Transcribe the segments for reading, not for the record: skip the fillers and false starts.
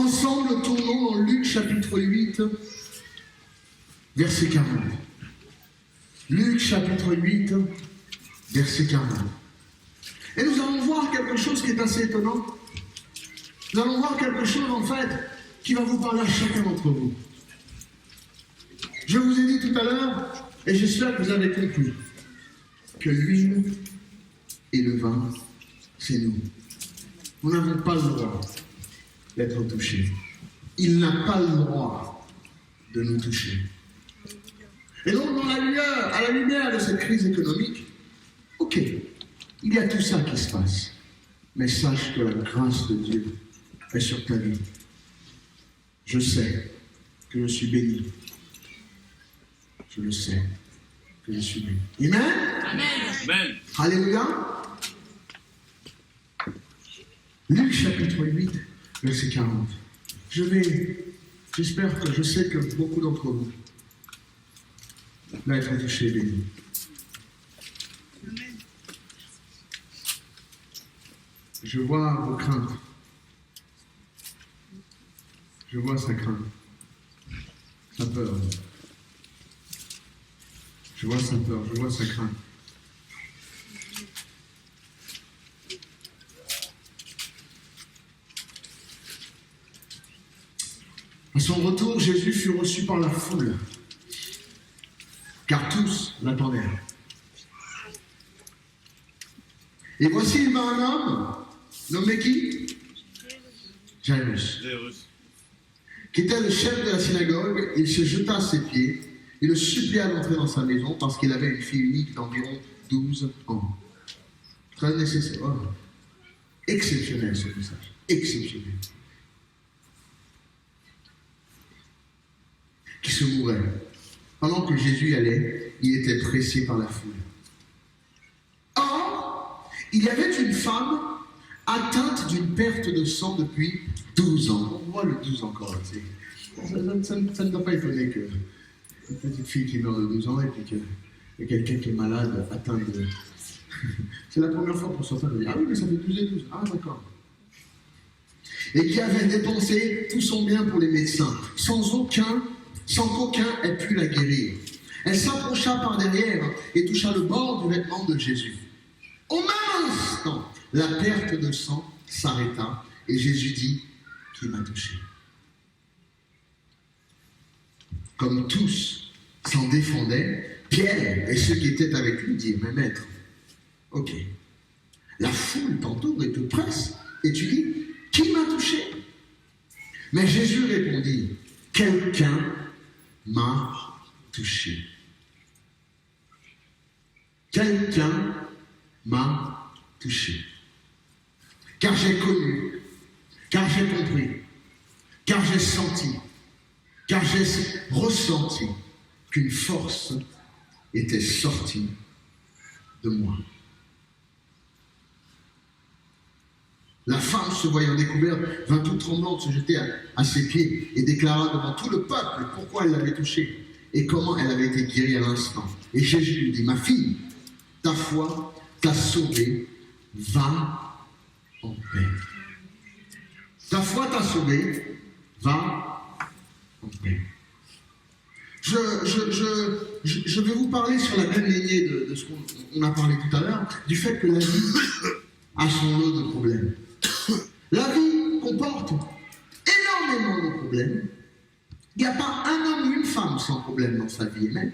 ensemble, tournons dans Luc chapitre 8, verset 40. Luc chapitre 8, verset 40. Et nous allons voir quelque chose qui est assez étonnant. Nous allons voir quelque chose en fait qui va vous parler à chacun d'entre vous. Je vous ai dit tout à l'heure, et j'espère que vous avez compris, que l'huile et le vin, c'est nous. Nous n'avons pas le droit d'être touchés. Il n'a pas le droit de nous toucher. Et donc, à la lumière de cette crise économique, ok, il y a tout ça qui se passe. Mais sache que la grâce de Dieu est sur ta vie. Je sais que je suis béni. Je le sais que je suis béni. Amen? Amen. Alléluia. Luc chapitre 8, verset 40. J'espère que je sais que beaucoup d'entre vous vont être touchés et bénis. Je vois vos craintes. Je vois sa crainte, sa peur. Je vois sa peur, je vois sa crainte. À son retour, Jésus fut reçu par la foule, car tous l'attendaient. Et voici, il vint un homme, nommé qui? Jairus, qui était le chef de la synagogue. Il se jeta à ses pieds, il le supplia d'entrer dans sa maison, parce qu'il avait une fille unique d'environ 12 ans. Très nécessaire. Oh. Exceptionnel ce message. Exceptionnel. Qui se mourait. Pendant que Jésus allait, il était pressé par la foule. Or, il y avait une femme atteinte d'une perte de sang depuis 12 ans. On voit le 12 encore. Ça ne doit pas étonner que une petite fille qui meurt de 12 ans et puis qu'il y a quelqu'un qui est malade, atteint de... C'est la première fois pour certains de dire « Ah oui, mais ça fait 12 et 12. » Ah d'accord. Et qui avait dépensé tout son bien pour les médecins, sans qu'aucun ait pu la guérir. Elle s'approcha par derrière et toucha le bord du vêtement de Jésus. Au même instant, la perte de sang s'arrêta et Jésus dit « Qui m'a touché ?» Comme tous s'en défendaient, Pierre et ceux qui étaient avec lui dirent « Mais maître, ok, la foule t'entoure et te presse et tu dis « Qui m'a touché ?» Mais Jésus répondit « Quelqu'un m'a touché. Quelqu'un m'a touché. Car j'ai connu, car j'ai compris, car j'ai senti, car j'ai ressenti qu'une force était sortie de moi. » La femme, se voyant découverte, vint toute tremblante se jeter à ses pieds et déclara devant tout le peuple pourquoi elle l'avait touchée et comment elle avait été guérie à l'instant. Et Jésus lui dit « Ma fille, ta foi t'a sauvée, va en paix. » Ta foi t'a sauvée, va en paix. Je vais vous parler sur la même lignée de ce qu'on a parlé tout à l'heure, du fait que la vie a son lot de problèmes. La vie comporte énormément de problèmes. Il n'y a pas un homme ou une femme sans problème dans sa vie. Amen.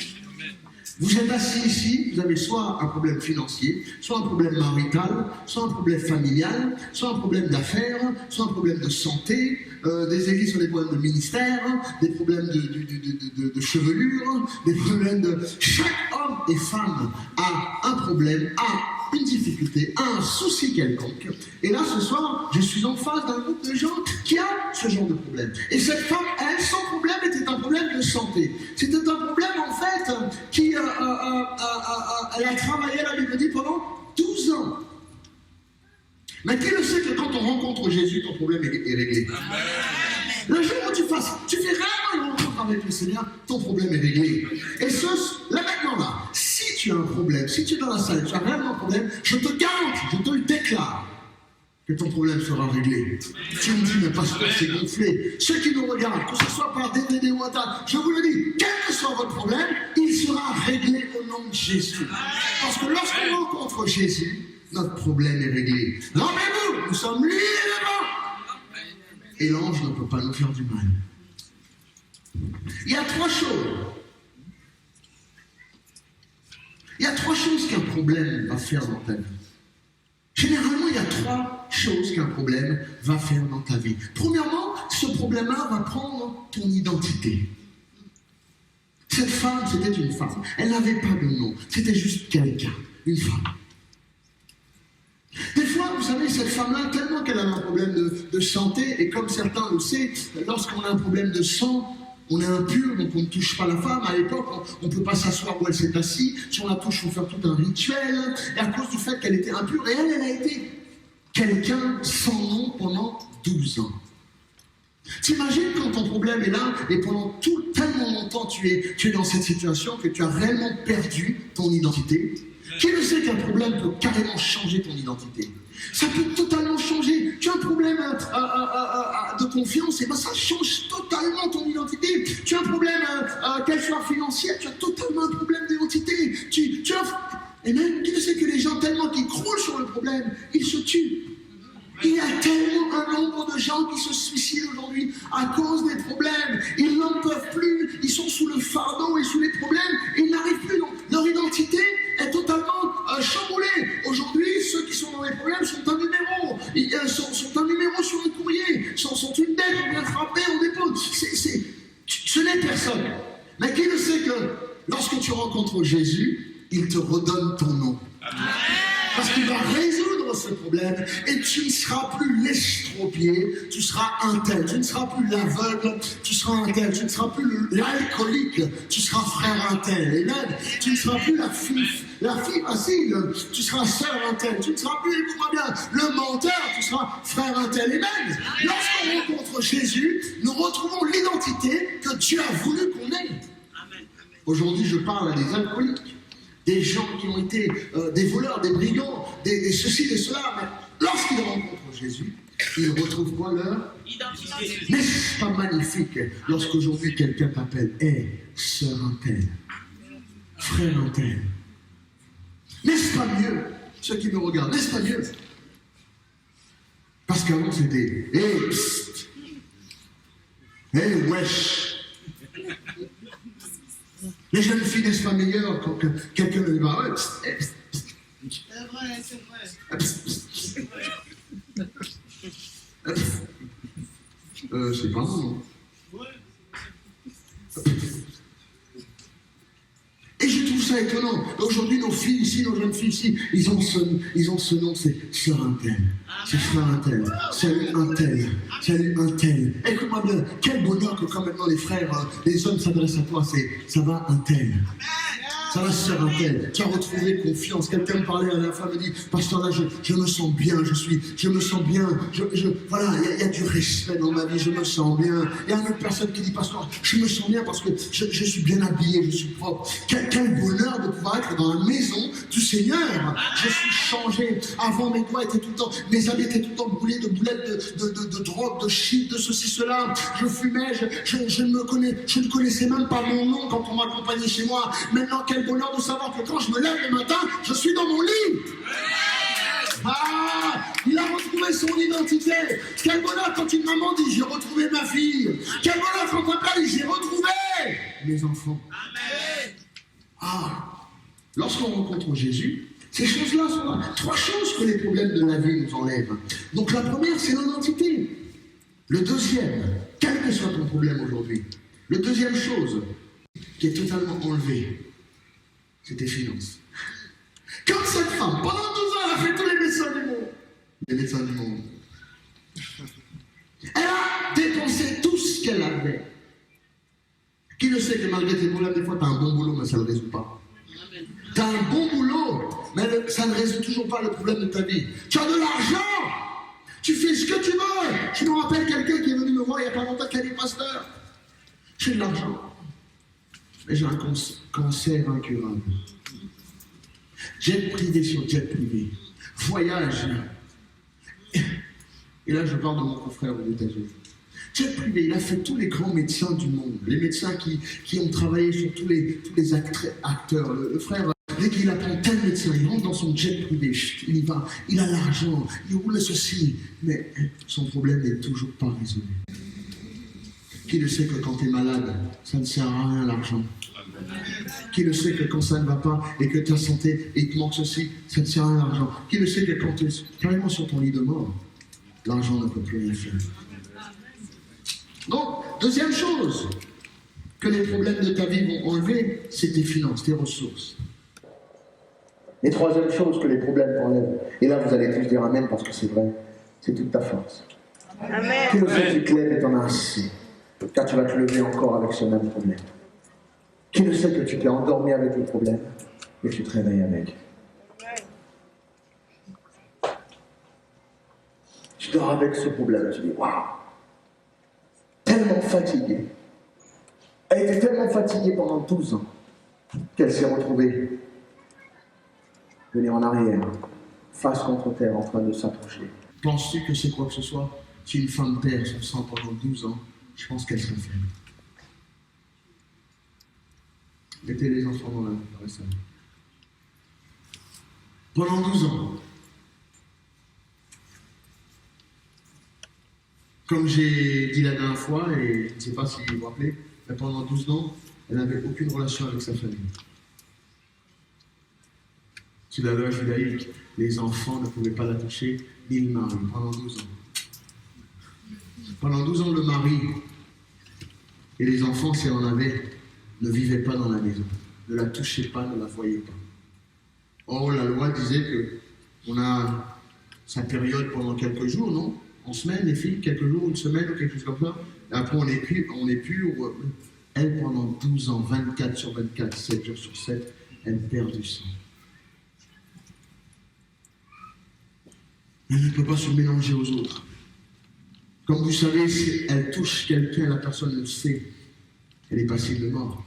Vous êtes assis ici, vous avez soit un problème financier, soit un problème marital, soit un problème familial, soit un problème d'affaires, soit un problème de santé, des églises ont des problèmes de ministère, des problèmes de chevelure, des problèmes de... Chaque homme et femme a un problème, a une difficulté, a un souci quelconque. Et là, ce soir, je suis en face d'un groupe de gens qui a ce genre de problème. Et cette femme, elle, son problème était un problème de santé. C'était un problème, en fait, qui... elle a travaillé, la Bible dit, pendant 12 ans. Mais qui le sait que quand on rencontre Jésus, ton problème est réglé. Amen. Le jour où tu fais vraiment une rencontre avec le Seigneur, ton problème est réglé. Et là maintenant, là, si tu as un problème, si tu es dans la salle, tu as vraiment un problème, je te garantis, je te le déclare, que ton problème sera réglé. Tu me dis, mais pasteur, c'est gonflé. Ceux qui nous regardent, que ce soit par DVD ou WhatsApp, je vous le dis, quel que soit votre problème, il sera réglé au nom de Jésus. Parce que lorsqu'on rencontre Jésus, notre problème est réglé. Rendez-vous, nous sommes libres. Et l'ange ne peut pas nous faire du mal. Il y a trois choses. Il y a trois choses qu'un problème va faire dans ta vie. Généralement, il y a trois choses qu'un problème va faire dans ta vie. Premièrement, ce problème-là va prendre ton identité. Cette femme, c'était une femme. Elle n'avait pas de nom. C'était juste quelqu'un, une femme. Des fois, vous savez, cette femme-là, tellement qu'elle a un problème de santé, et comme certains le savent, lorsqu'on a un problème de sang, on est impur, donc on ne touche pas la femme. À l'époque, on ne peut pas s'asseoir où elle s'est assise. Si on la touche, il faut faire tout un rituel. Et à cause du fait qu'elle était impure, et elle a été quelqu'un sans nom pendant 12 ans. T'imagines quand ton problème est là, et pendant tellement longtemps tu es dans cette situation que tu as réellement perdu ton identité. Qui le sait qu'un problème peut carrément changer ton identité? Ça peut totalement changer. Tu as un problème de confiance, et ben ça change totalement ton identité. Tu as un problème, qu'elle soit financière, tu as totalement un problème d'identité. Et même, qui le sait que les gens, tellement qu'ils croulent sur le problème, ils se tuent. Il y a tellement un nombre de gens qui se suicident aujourd'hui à cause des problèmes. Ils n'en peuvent plus, ils sont sous le fardeau et sous les problèmes, ils n'arrivent plus. Donc, leur identité est totalement chamboulée. Aujourd'hui, ceux qui sont dans les problèmes sont un numéro. Ils sont un numéro sur un courrier, sont une dette, on vient frapper, on dépose. Ce n'est personne. Mais qui le sait que lorsque tu rencontres Jésus, il te redonne ton nom. Parce qu'il va résoudre ce problème et tu ne seras plus l'estropié, tu seras un tel, tu ne seras plus l'aveugle, tu seras un tel, tu ne seras plus l'alcoolique, tu seras frère un tel, et même tu ne seras plus la fille facile, tu seras sœur un tel, tu ne seras plus, écoute-moi bien, le menteur, tu seras frère un tel, et même lorsqu'on rencontre Jésus, nous retrouvons l'identité que Dieu a voulu qu'on ait. Aujourd'hui, je parle à des alcooliques. Des gens qui ont été des voleurs, des brigands, des ceci, des cela. Mais lorsqu'ils rencontrent Jésus, ils retrouvent quoi leur identité. N'est-ce pas magnifique lorsqu'aujourd'hui quelqu'un t'appelle sœur un tel, frère un tel. N'est-ce pas mieux, ceux qui me regardent, n'est-ce pas mieux? Parce qu'avant c'était psst, wesh. Les jeunes filles, n'est-ce pas meilleures quand quelqu'un me dit c'est vrai. C'est pas bon. Et je trouve ça étonnant. Aujourd'hui, nos filles ici, nos jeunes filles ici, ils ont ce nom, c'est sœur un tel, c'est frère un tel, salut un tel, salut un tel. Écoute-moi bien, quel bonheur que quand maintenant les frères, les hommes s'adressent à toi, ça va un tel. Ça va se faire un tel. Tu as retrouvé confiance. Quelqu'un me parlait à la fin, me dit, pasteur, là, je me sens bien, je me sens bien. Voilà, il y a du respect dans ma vie, je me sens bien. Il y a une autre personne qui dit, pasteur, je me sens bien parce que je suis bien habillé, je suis propre. Quel bonheur de pouvoir être dans la maison du Seigneur. Je suis changé. Avant, mes doigts étaient tout le temps, mes habits étaient tout le temps brûlés de boulettes de drogue, de shit, de ceci, cela. Je fumais, je ne connaissais même pas mon nom quand on m'accompagnait chez moi. Maintenant, quel bonheur de savoir que quand je me lève le matin, je suis dans mon lit. Il a retrouvé son identité. Quel bonheur quand une maman dit j'ai retrouvé ma fille. Quel bonheur quand un père dit j'ai retrouvé mes enfants. Lorsqu'on rencontre Jésus, ces choses-là sont là. Trois choses que les problèmes de la vie nous enlèvent. Donc la première, c'est l'identité. Le deuxième, quel que soit ton problème aujourd'hui, la deuxième chose qui est totalement enlevée, c'est tes finances. Comme cette femme, pendant 12 ans, elle a fait tous les médecins du monde. Les médecins du monde. Elle a dépensé tout ce qu'elle avait. Qui le sait que malgré tes problèmes, des fois, tu as un bon boulot, mais ça ne le résout pas. Tu as un bon boulot, mais ça ne résout toujours pas le problème de ta vie. Tu as de l'argent, tu fais ce que tu veux. Je me rappelle quelqu'un qui est venu me voir il n'y a pas longtemps, qui a dit, pasteur, j'ai de l'argent. Mais j'ai un cancer incurable. Jet privé sur jet privé. Voyage. Et là, je parle de mon confrère aux États-Unis. Jet privé, il a fait tous les grands médecins du monde, les médecins qui ont travaillé sur tous les acteurs. Le frère, dès qu'il apprend tel médecin, il rentre dans son jet privé, il y va, il a l'argent, il roule ceci, mais son problème n'est toujours pas résolu. Qui le sait que quand tu es malade, ça ne sert à rien l'argent? Qui le sait que quand ça ne va pas et que ta santé, il te manque ceci, ça ne sert à rien l'argent? Qui le sait que quand tu es carrément sur ton lit de mort, l'argent ne peut plus rien faire? Donc, deuxième chose que les problèmes de ta vie vont enlever, c'est tes finances, tes ressources. Et troisième chose que les problèmes t'enlèvent, et là vous allez tous dire amen parce que c'est vrai, c'est toute ta force. Amen. Qui le sait que tu te lèves et t'en as assez, car tu vas te lever encore avec ce même problème. Qui le sait que tu t'es endormi avec le problème et tu te réveilles avec. Tu dors avec ce problème, tu dis waouh, tellement fatiguée. Elle était tellement fatiguée pendant 12 ans qu'elle s'est retrouvée venir en arrière, face contre terre, en train de s'approcher. Penses-tu que c'est quoi que ce soit? Si une femme perd son sang pendant 12 ans, je pense qu'elle serait faible. Mettez les enfants dans la salle. Pendant 12 ans. Comme j'ai dit la dernière fois, et je ne sais pas si vous vous rappelez, mais pendant 12 ans, elle n'avait aucune relation avec sa famille. Sur la loi judaïque, les enfants ne pouvaient pas la toucher, ni le mari, pendant 12 ans. Pendant 12 ans, le mari et les enfants, si elle en avait, ne vivaient pas dans la maison, ne la touchaient pas, ne la voyaient pas. Or, la loi disait qu'on a sa période pendant quelques jours, non? En semaine, les filles, quelques jours, une semaine ou quelque chose comme ça. Et après, on est pur. Elle, pendant 12 ans, 24 sur 24, 7 jours sur 7, elle perd du sang. Elle ne peut pas se mélanger aux autres. Comme vous savez, si elle touche quelqu'un, la personne le sait. Elle est passible de mort.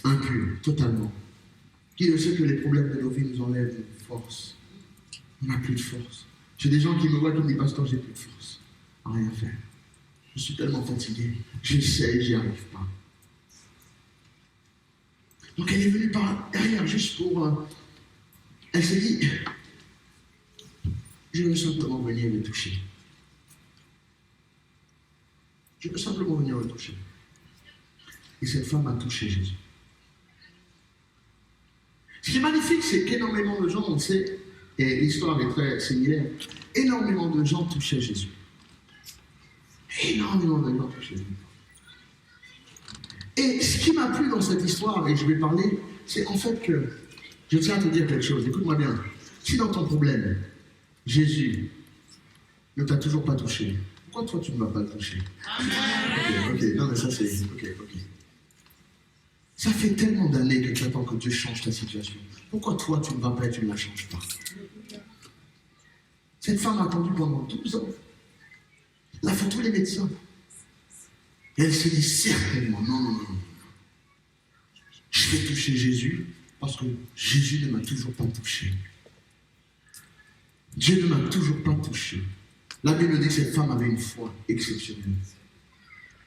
Impure, totalement. Qui le sait que les problèmes de nos vies nous enlèvent de force? On n'a plus de force. J'ai des gens qui me voient qui me disent, pasteur, j'ai plus de force à rien faire. Je suis tellement fatigué. J'essaie, j'y arrive pas. Donc elle est venue par derrière juste pour... elle s'est dit, je veux simplement venir le toucher. Je veux simplement venir le toucher. Et cette femme a touché Jésus. Ce qui est magnifique, c'est qu'énormément de gens, on sait, et l'histoire est très similaire, énormément de gens touchaient Jésus. Énormément de gens touchaient Jésus. Et ce qui m'a plu dans cette histoire, et je vais parler, c'est en fait que, je tiens à te dire quelque chose, écoute-moi bien. Si dans ton problème, Jésus ne t'a toujours pas touché, pourquoi toi tu ne m'as pas touché? Ok, non mais ça c'est... Ok. Ça fait tellement d'années que tu attends que Dieu change ta situation. Pourquoi toi tu ne vas pas et tu ne la changes pas? Cette femme a attendu pendant 12 ans. Elle a fait tous les médecins. Et elle s'est dit certainement, non. Je vais toucher Jésus parce que Jésus ne m'a toujours pas touché. Dieu ne m'a toujours pas touché. La Bible dit que cette femme avait une foi exceptionnelle.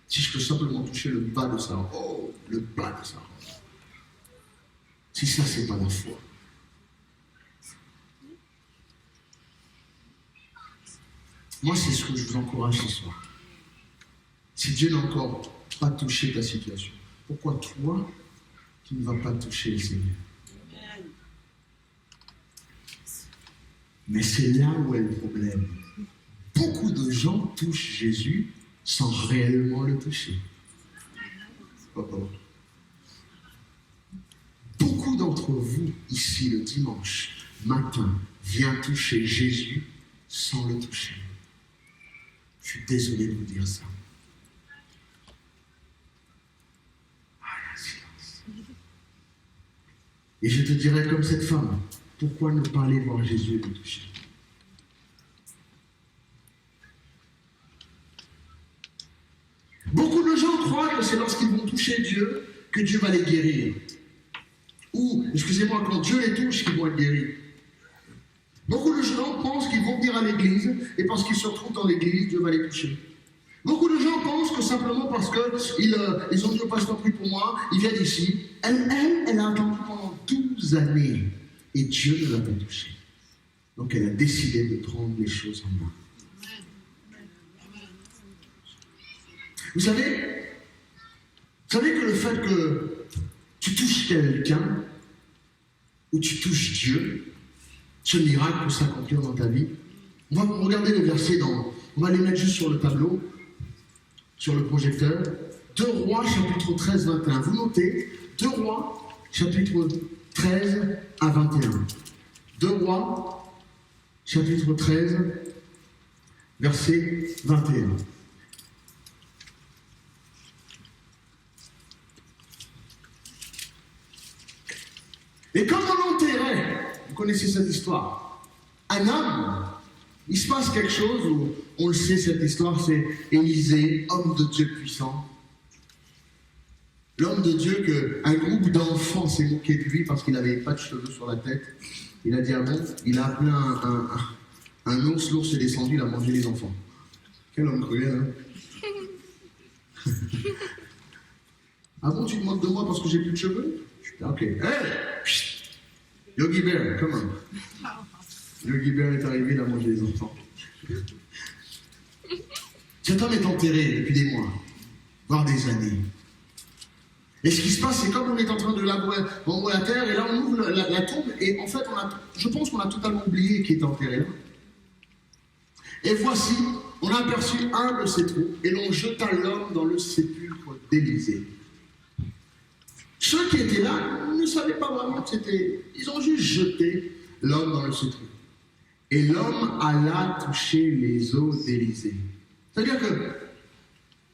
Si je peux simplement toucher le bas de sa robe, le bas de sa robe. Si ça, c'est pas la foi. Moi, c'est ce que je vous encourage ce soir. Si Dieu n'a encore pas touché ta situation, pourquoi toi, tu ne vas pas toucher le Seigneur? Mais c'est là où est le problème. Beaucoup de gens touchent Jésus sans réellement le toucher. Beaucoup d'entre vous, ici, le dimanche matin, viennent toucher Jésus sans le toucher. Je suis désolé de vous dire ça. Silence. Et je te dirais comme cette femme, pourquoi ne pas aller voir Jésus et le toucher? Beaucoup de gens croient que c'est lorsqu'ils vont toucher Dieu que Dieu va les guérir. Ou, excusez-moi, quand Dieu les touche, qu'ils vont être guéris. Beaucoup de gens pensent qu'ils vont venir à l'église et parce qu'ils se retrouvent dans l'église, Dieu va les toucher. Beaucoup de gens pensent que simplement parce qu'ils ont dit au pasteur prie pour moi, ils viennent ici. Elle a attendu pendant 12 années et Dieu ne l'a pas touchée. Donc elle a décidé de prendre les choses en main. Vous savez que le fait que tu touches quelqu'un ou tu touches Dieu, ce miracle peut s'accomplir dans ta vie. On va regarder les versets, on va les mettre juste sur le tableau, sur le projecteur. 2 Rois, chapitre 13, 21. Vous notez, 2 Rois, chapitre 13 à 21. 2 Rois, chapitre 13, verset 21. Et comme on enterrait, vous connaissez cette histoire, un homme, il se passe quelque chose où, on le sait, cette histoire, c'est Élisée, homme de Dieu puissant. L'homme de Dieu qu'un groupe d'enfants s'est moqué de lui parce qu'il n'avait pas de cheveux sur la tête. Il a dit ah bon, il a appelé un ours, l'ours est descendu, il a mangé les enfants. Quel homme cruel, hein. Ah bon, tu te moques de moi parce que j'ai plus de cheveux? Ok. Hey! Yogi Bear, come on. Yogi Bear est arrivé, il a mangé les enfants. Cet homme est enterré depuis des mois, voire des années. Et ce qui se passe, c'est comme on est en train de labourer la terre, et là on ouvre la tombe, et en fait, je pense qu'on a totalement oublié qui est enterré là. Et voici, on a aperçu un de ces trous, et l'on jeta l'homme dans le sépulcre d'Élisée. Ceux qui étaient là ne savaient pas vraiment que c'était... Ils ont juste jeté l'homme dans le sépulcre. Et l'homme alla toucher les os d'Élisée. C'est-à-dire que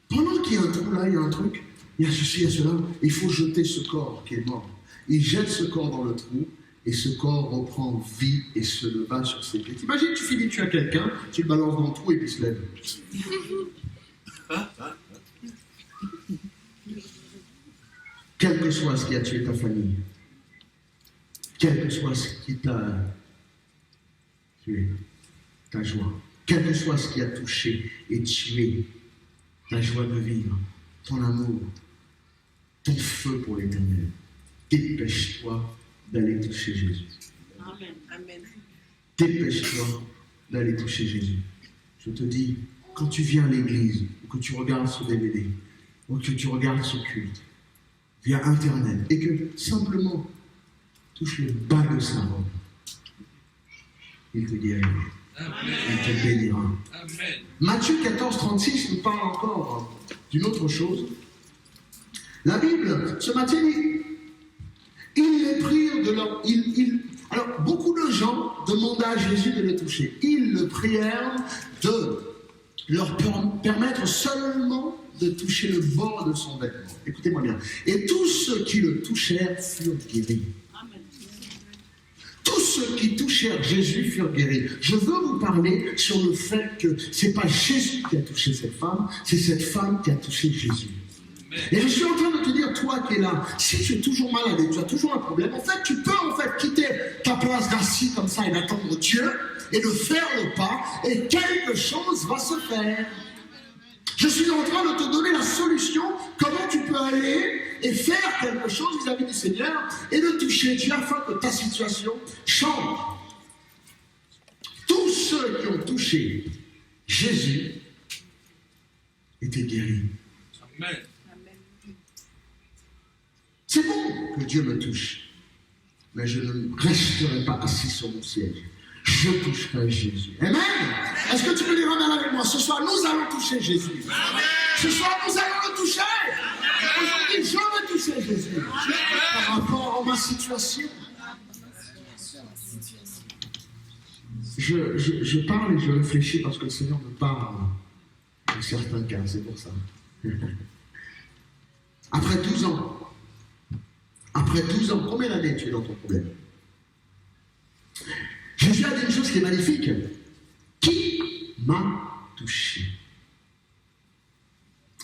pendant qu'il y a un trou là, il y a un truc, il y a ceci, il y a cela, il faut jeter ce corps qui est mort. Il jette ce corps dans le trou, et ce corps reprend vie et se leva sur ses pieds. T'imagines, tu finis de tuer quelqu'un, tu le balances dans le trou et puis il se lève. Quel que soit ce qui a tué ta famille, quel que soit ce qui t'a tué, ta joie, quel que soit ce qui a touché et tué ta joie de vivre, ton amour, ton feu pour l'éternel, dépêche-toi d'aller toucher Jésus. Amen. Amen. Dépêche-toi d'aller toucher Jésus. Je te dis, quand tu viens à l'église, ou que tu regardes ce DVD, ou que tu regardes ce culte, via Internet, et que simplement touche le bas de sa robe, il te guérira. Amen. Il te bénira. Amen. Matthieu 14, 36 nous parle encore d'une autre chose. La Bible, ce matin, ils les prirent de leur... Alors, beaucoup de gens demandaient à Jésus de les toucher. Ils le prièrent de leur permettre seulement de toucher le bord de son vêtement. Écoutez-moi bien. Et tous ceux qui le touchèrent furent guéris. Amen. Tous ceux qui touchèrent Jésus furent guéris. Je veux vous parler sur le fait que ce n'est pas Jésus qui a touché cette femme, c'est cette femme qui a touché Jésus. Et je suis en train de te dire, toi qui es là, si tu es toujours malade et tu as toujours un problème, en fait, tu peux quitter ta place d'assis comme ça et d'attendre Dieu et de faire le pas et quelque chose va se faire. Je suis en train de te donner la solution, comment tu peux aller et faire quelque chose vis-à-vis du Seigneur et de toucher Dieu afin que ta situation change. Tous ceux qui ont touché Jésus étaient guéris. Amen. C'est bon que Dieu me touche, mais je ne resterai pas assis sur mon siège. Je toucherai Jésus. Amen. Est-ce que tu peux dire amen avec moi? Ce soir, nous allons toucher Jésus. Amen. Ce soir, nous allons le toucher. Aujourd'hui, je veux toucher Jésus. Par rapport à ma situation. Je parle et je réfléchis parce que le Seigneur me parle de certains cas, c'est pour ça. Après 12 ans, combien d'années tu es dans ton problème? Jésus a dit une chose qui est magnifique. Qui m'a touché?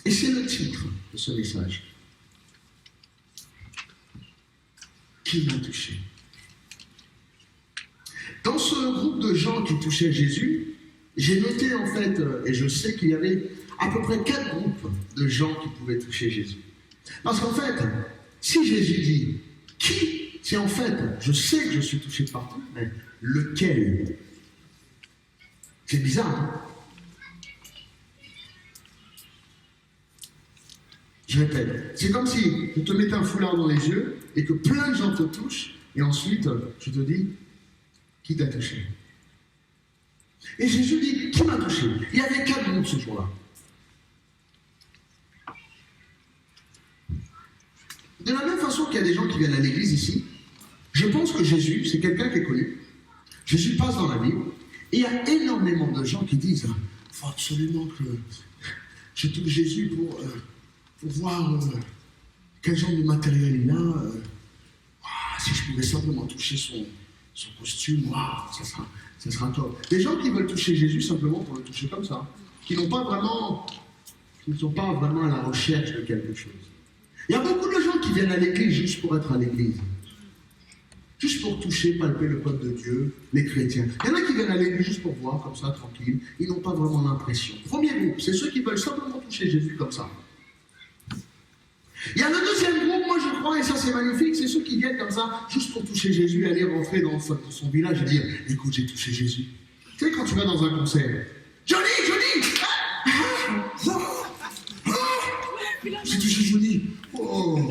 Et c'est le titre de ce message. Qui m'a touché? Dans ce ce groupe de gens qui touchaient Jésus, j'ai noté en fait, et je sais qu'il y avait à peu près 4 groupes de gens qui pouvaient toucher Jésus. Parce qu'en fait, si Jésus dit qui, c'est en fait, je sais que je suis touché de partout, mais lequel? C'est bizarre, hein? Je répète, c'est comme si je te mettais un foulard dans les yeux et que plein de gens te touchent, et ensuite je te dis qui t'a touché. Et Jésus dit qui m'a touché. Il y avait 4 groupes ce jour-là. De la même façon qu'il y a des gens qui viennent à l'église ici, je pense que Jésus, c'est quelqu'un qui est connu. Jésus passe dans la Bible, et il y a énormément de gens qui disent il faut absolument que je touche Jésus pour voir quel genre de matériel il a. Si je pouvais simplement toucher son costume, ça sera top. Des gens qui veulent toucher Jésus simplement pour le toucher comme ça, qui ne sont pas vraiment à la recherche de quelque chose. Il y a beaucoup de gens qui viennent à l'église juste pour être à l'église. Juste pour toucher, palper le peuple de Dieu, les chrétiens. Il y en a qui viennent à l'église juste pour voir, comme ça, tranquille. Ils n'ont pas vraiment l'impression. Premier groupe, c'est ceux qui veulent simplement toucher Jésus comme ça. Il y a le deuxième groupe, moi je crois, et ça c'est magnifique, c'est ceux qui viennent comme ça, juste pour toucher Jésus, aller rentrer dans son village et dire écoute, j'ai touché Jésus. Tu sais, quand tu vas dans un concert, Johnny j'ai touché Johnny. Oh.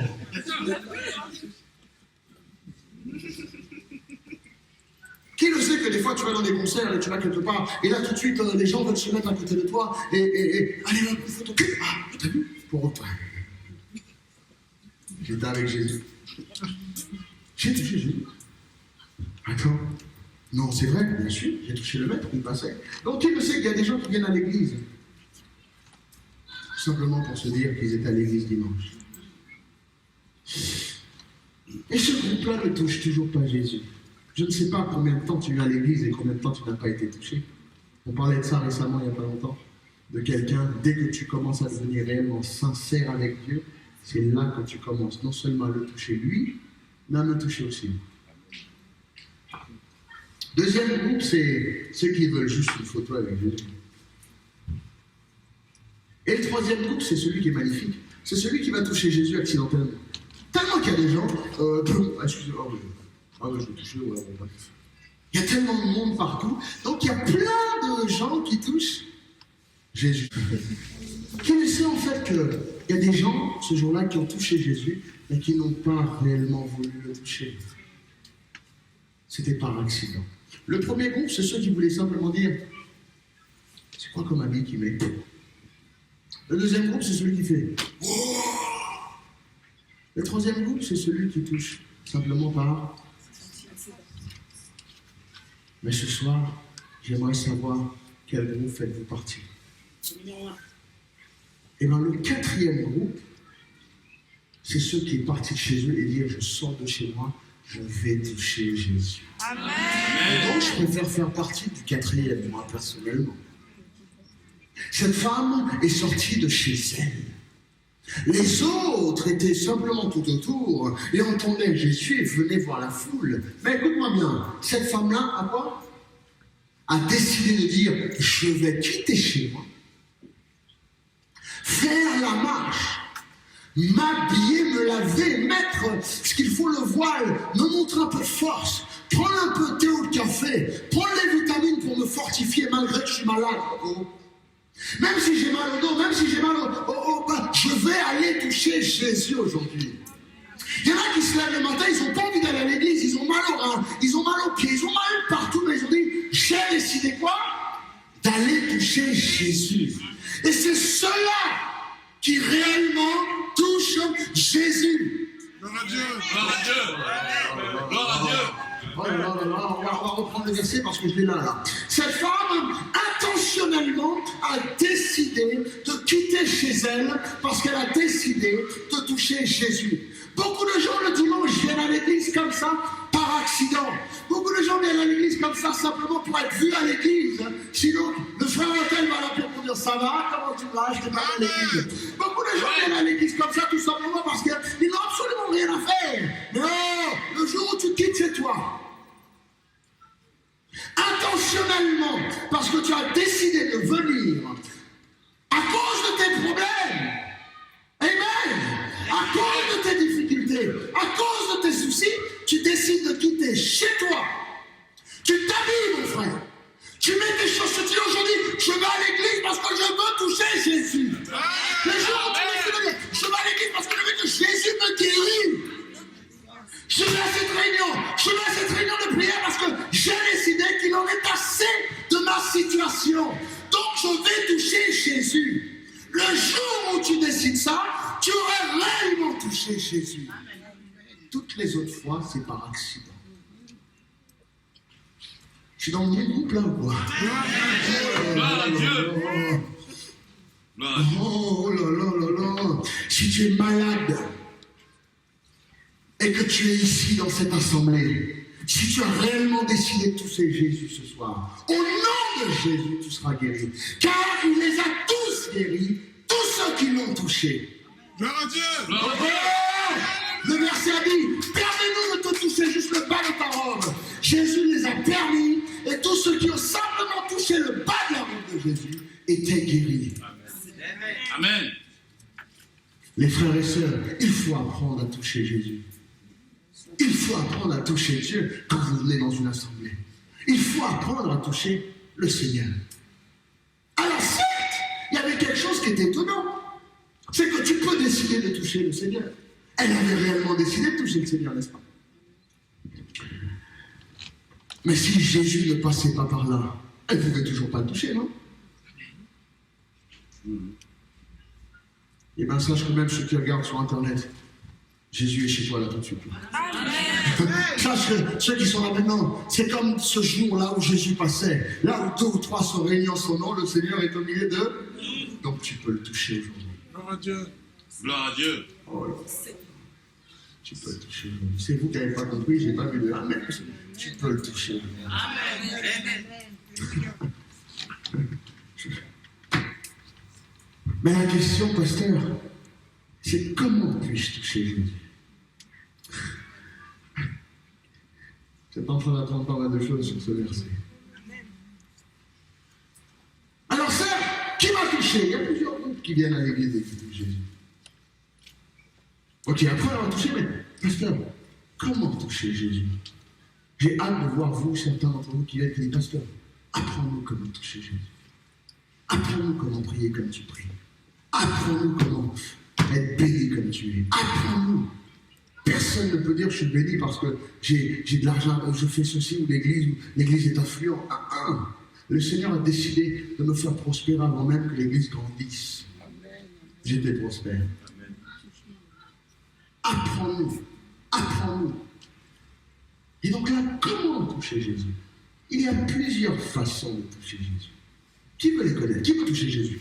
Qui le sait que des fois tu vas dans des concerts et tu vas quelque part, et là tout de suite les gens veulent se mettre à côté de toi, et allez, hop, une photo. T'as vu? Pour toi. J'étais avec Jésus. J'ai touché Jésus. Attends. Non, c'est vrai, bien sûr, j'ai touché le maître, il passait. Donc, qui le sait qu'il y a des gens qui viennent à l'église simplement pour se dire qu'ils étaient à l'église dimanche. Et ce groupe-là ne touche toujours pas Jésus. Je ne sais pas combien de temps tu viens à l'église et combien de temps tu n'as pas été touché. On parlait de ça récemment, il n'y a pas longtemps, de quelqu'un, dès que tu commences à devenir réellement sincère avec Dieu, c'est là que tu commences non seulement à le toucher lui, mais à me toucher aussi. Deuxième groupe, c'est ceux qui veulent juste une photo avec Jésus. Et le troisième groupe, c'est celui qui est magnifique. C'est celui qui va toucher Jésus accidentellement. Tellement qu'il y a des gens, excusez-moi, je vais toucher, ouais, bon, bref. Il y a tellement de monde partout, donc il y a plein de gens qui touchent Jésus. Qui le sait en fait qu'il y a des gens, ce jour-là, qui ont touché Jésus, mais qui n'ont pas réellement voulu le toucher. C'était par accident. Le premier groupe, c'est ceux qui voulaient simplement dire c'est quoi comme habit qu'il met? Le deuxième groupe, c'est celui qui fait oh. Le troisième groupe, c'est celui qui touche simplement par. Mais ce soir, j'aimerais savoir quel groupe faites-vous partie. Et bien le quatrième groupe, c'est ceux qui sont partis de chez eux et dire je sors de chez moi, je vais toucher Jésus. Amen. Et donc je préfère faire partie du quatrième, moi personnellement. Cette femme est sortie de chez elle. Les autres étaient simplement tout autour et entendaient Jésus et venaient voir la foule. Mais écoute-moi bien, cette femme-là a quoi? A décidé de dire je vais quitter chez moi, faire la marche, m'habiller, me laver, mettre ce qu'il faut, le voile, me montrer un peu de force, prendre un peu de thé ou de café, prendre les vitamines pour me fortifier malgré que je suis malade. Même si j'ai mal au dos, même si j'ai mal au bas, je vais aller toucher Jésus aujourd'hui. Il y en a qui se lèvent le matin, ils n'ont pas envie d'aller à l'église, ils ont mal aux reins, ils ont mal aux pieds, ils ont mal partout, mais ils ont dit, j'ai décidé quoi? D'aller toucher Jésus. Et c'est ceux-là qui réellement touchent Jésus. Gloire à Dieu! Gloire à Dieu! Gloire à Dieu! Oh là là là là, on va reprendre le verset parce que je l'ai là. Cette femme, intentionnellement, a décidé de quitter chez elle parce qu'elle a décidé de toucher Jésus. Beaucoup de gens le dimanche viennent à l'église comme ça, par accident. Beaucoup de gens viennent à l'église comme ça, simplement pour être vus à l'église. Sinon, le frère Hôtel va l'appeler pour dire ça va, comment tu vas, je t'ai pas à l'église. Beaucoup de gens viennent à l'église comme ça, tout simplement parce qu'ils n'ont absolument rien à faire. Non, le jour où tu quittes chez toi, Intentionnellement, parce que tu as décidé de venir à cause de tes problèmes. Amen. À cause de tes difficultés, à cause de tes soucis, tu décides de quitter chez toi. Tu t'habilles, mon frère. Tu mets tes chaussures. Tu dis aujourd'hui, je vais à l'église parce que je veux toucher Jésus. Les jours où tu décides de dire, je vais à l'église parce que je veux que Jésus me guérisse. Je vais à cette réunion de prière parce que j'ai décidé qu'il en est assez de ma situation. Donc je vais toucher Jésus. Le jour où tu décides ça, tu aurais réellement touché Jésus. Toutes les autres fois, c'est par accident. Je suis dans le bon groupe là ou quoi? Gloire à Dieu. Oh là là là là. Si tu es malade et que tu es ici dans cette assemblée, si tu as réellement décidé de toucher Jésus ce soir, au nom de Jésus, tu seras guéri. Car il les a tous guéris, tous ceux qui l'ont touché. Gloire à Dieu. Gloire à Dieu. Le verset a dit, permets-nous de te toucher juste le bas de ta robe. Jésus les a permis, et tous ceux qui ont simplement touché le bas de la robe de Jésus étaient guéris. Amen. Les frères et sœurs, il faut apprendre à toucher Jésus. Il faut apprendre à toucher Dieu quand vous venez dans une assemblée. Il faut apprendre à toucher le Seigneur. Alors certes, il y avait quelque chose qui était étonnant. C'est que tu peux décider de toucher le Seigneur. Elle avait réellement décidé de toucher le Seigneur, n'est-ce pas? Mais si Jésus ne passait pas par là, elle ne pouvait toujours pas le toucher, non? Et bien sache que même ceux qui regardent sur Internet, Jésus est chez toi là tout de suite. Sache que ceux qui sont là maintenant, c'est comme ce jour-là où Jésus passait. Là où 2 ou 3 sont réunis en son nom, le Seigneur est au milieu d'eux. Donc tu peux le toucher aujourd'hui. Gloire à Dieu. Gloire à Dieu. Oh là. Tu peux le toucher aujourd'hui. C'est vous qui n'avez pas compris, j'ai pas vu de amen. Tu peux le toucher. Mais la question, pasteur, c'est comment puis-je toucher Jésus? J'étais en train d'apprendre pas mal de choses sur ce verset. Alors ça, qui m'a touché? Il y a plusieurs groupes qui viennent à l'église et qui touchent Jésus. Ok, après on va toucher, mais pasteur, comment toucher Jésus? J'ai hâte de voir vous, certains d'entre vous qui viennent et qui disent, pasteur, apprends-nous comment toucher Jésus. Apprends-nous comment prier comme tu pries. Apprends-nous comment être béni comme tu es. Apprends-nous. Personne ne peut dire je suis béni parce que j'ai de l'argent, je fais ceci ou l'église est affluente. Le Seigneur a décidé de me faire prospérer avant même que l'église grandisse. J'étais prospère. Apprends-nous. Apprends-nous. Et donc là, comment toucher Jésus? Il y a plusieurs façons de toucher Jésus. Qui veut les connaître? Qui veut toucher Jésus?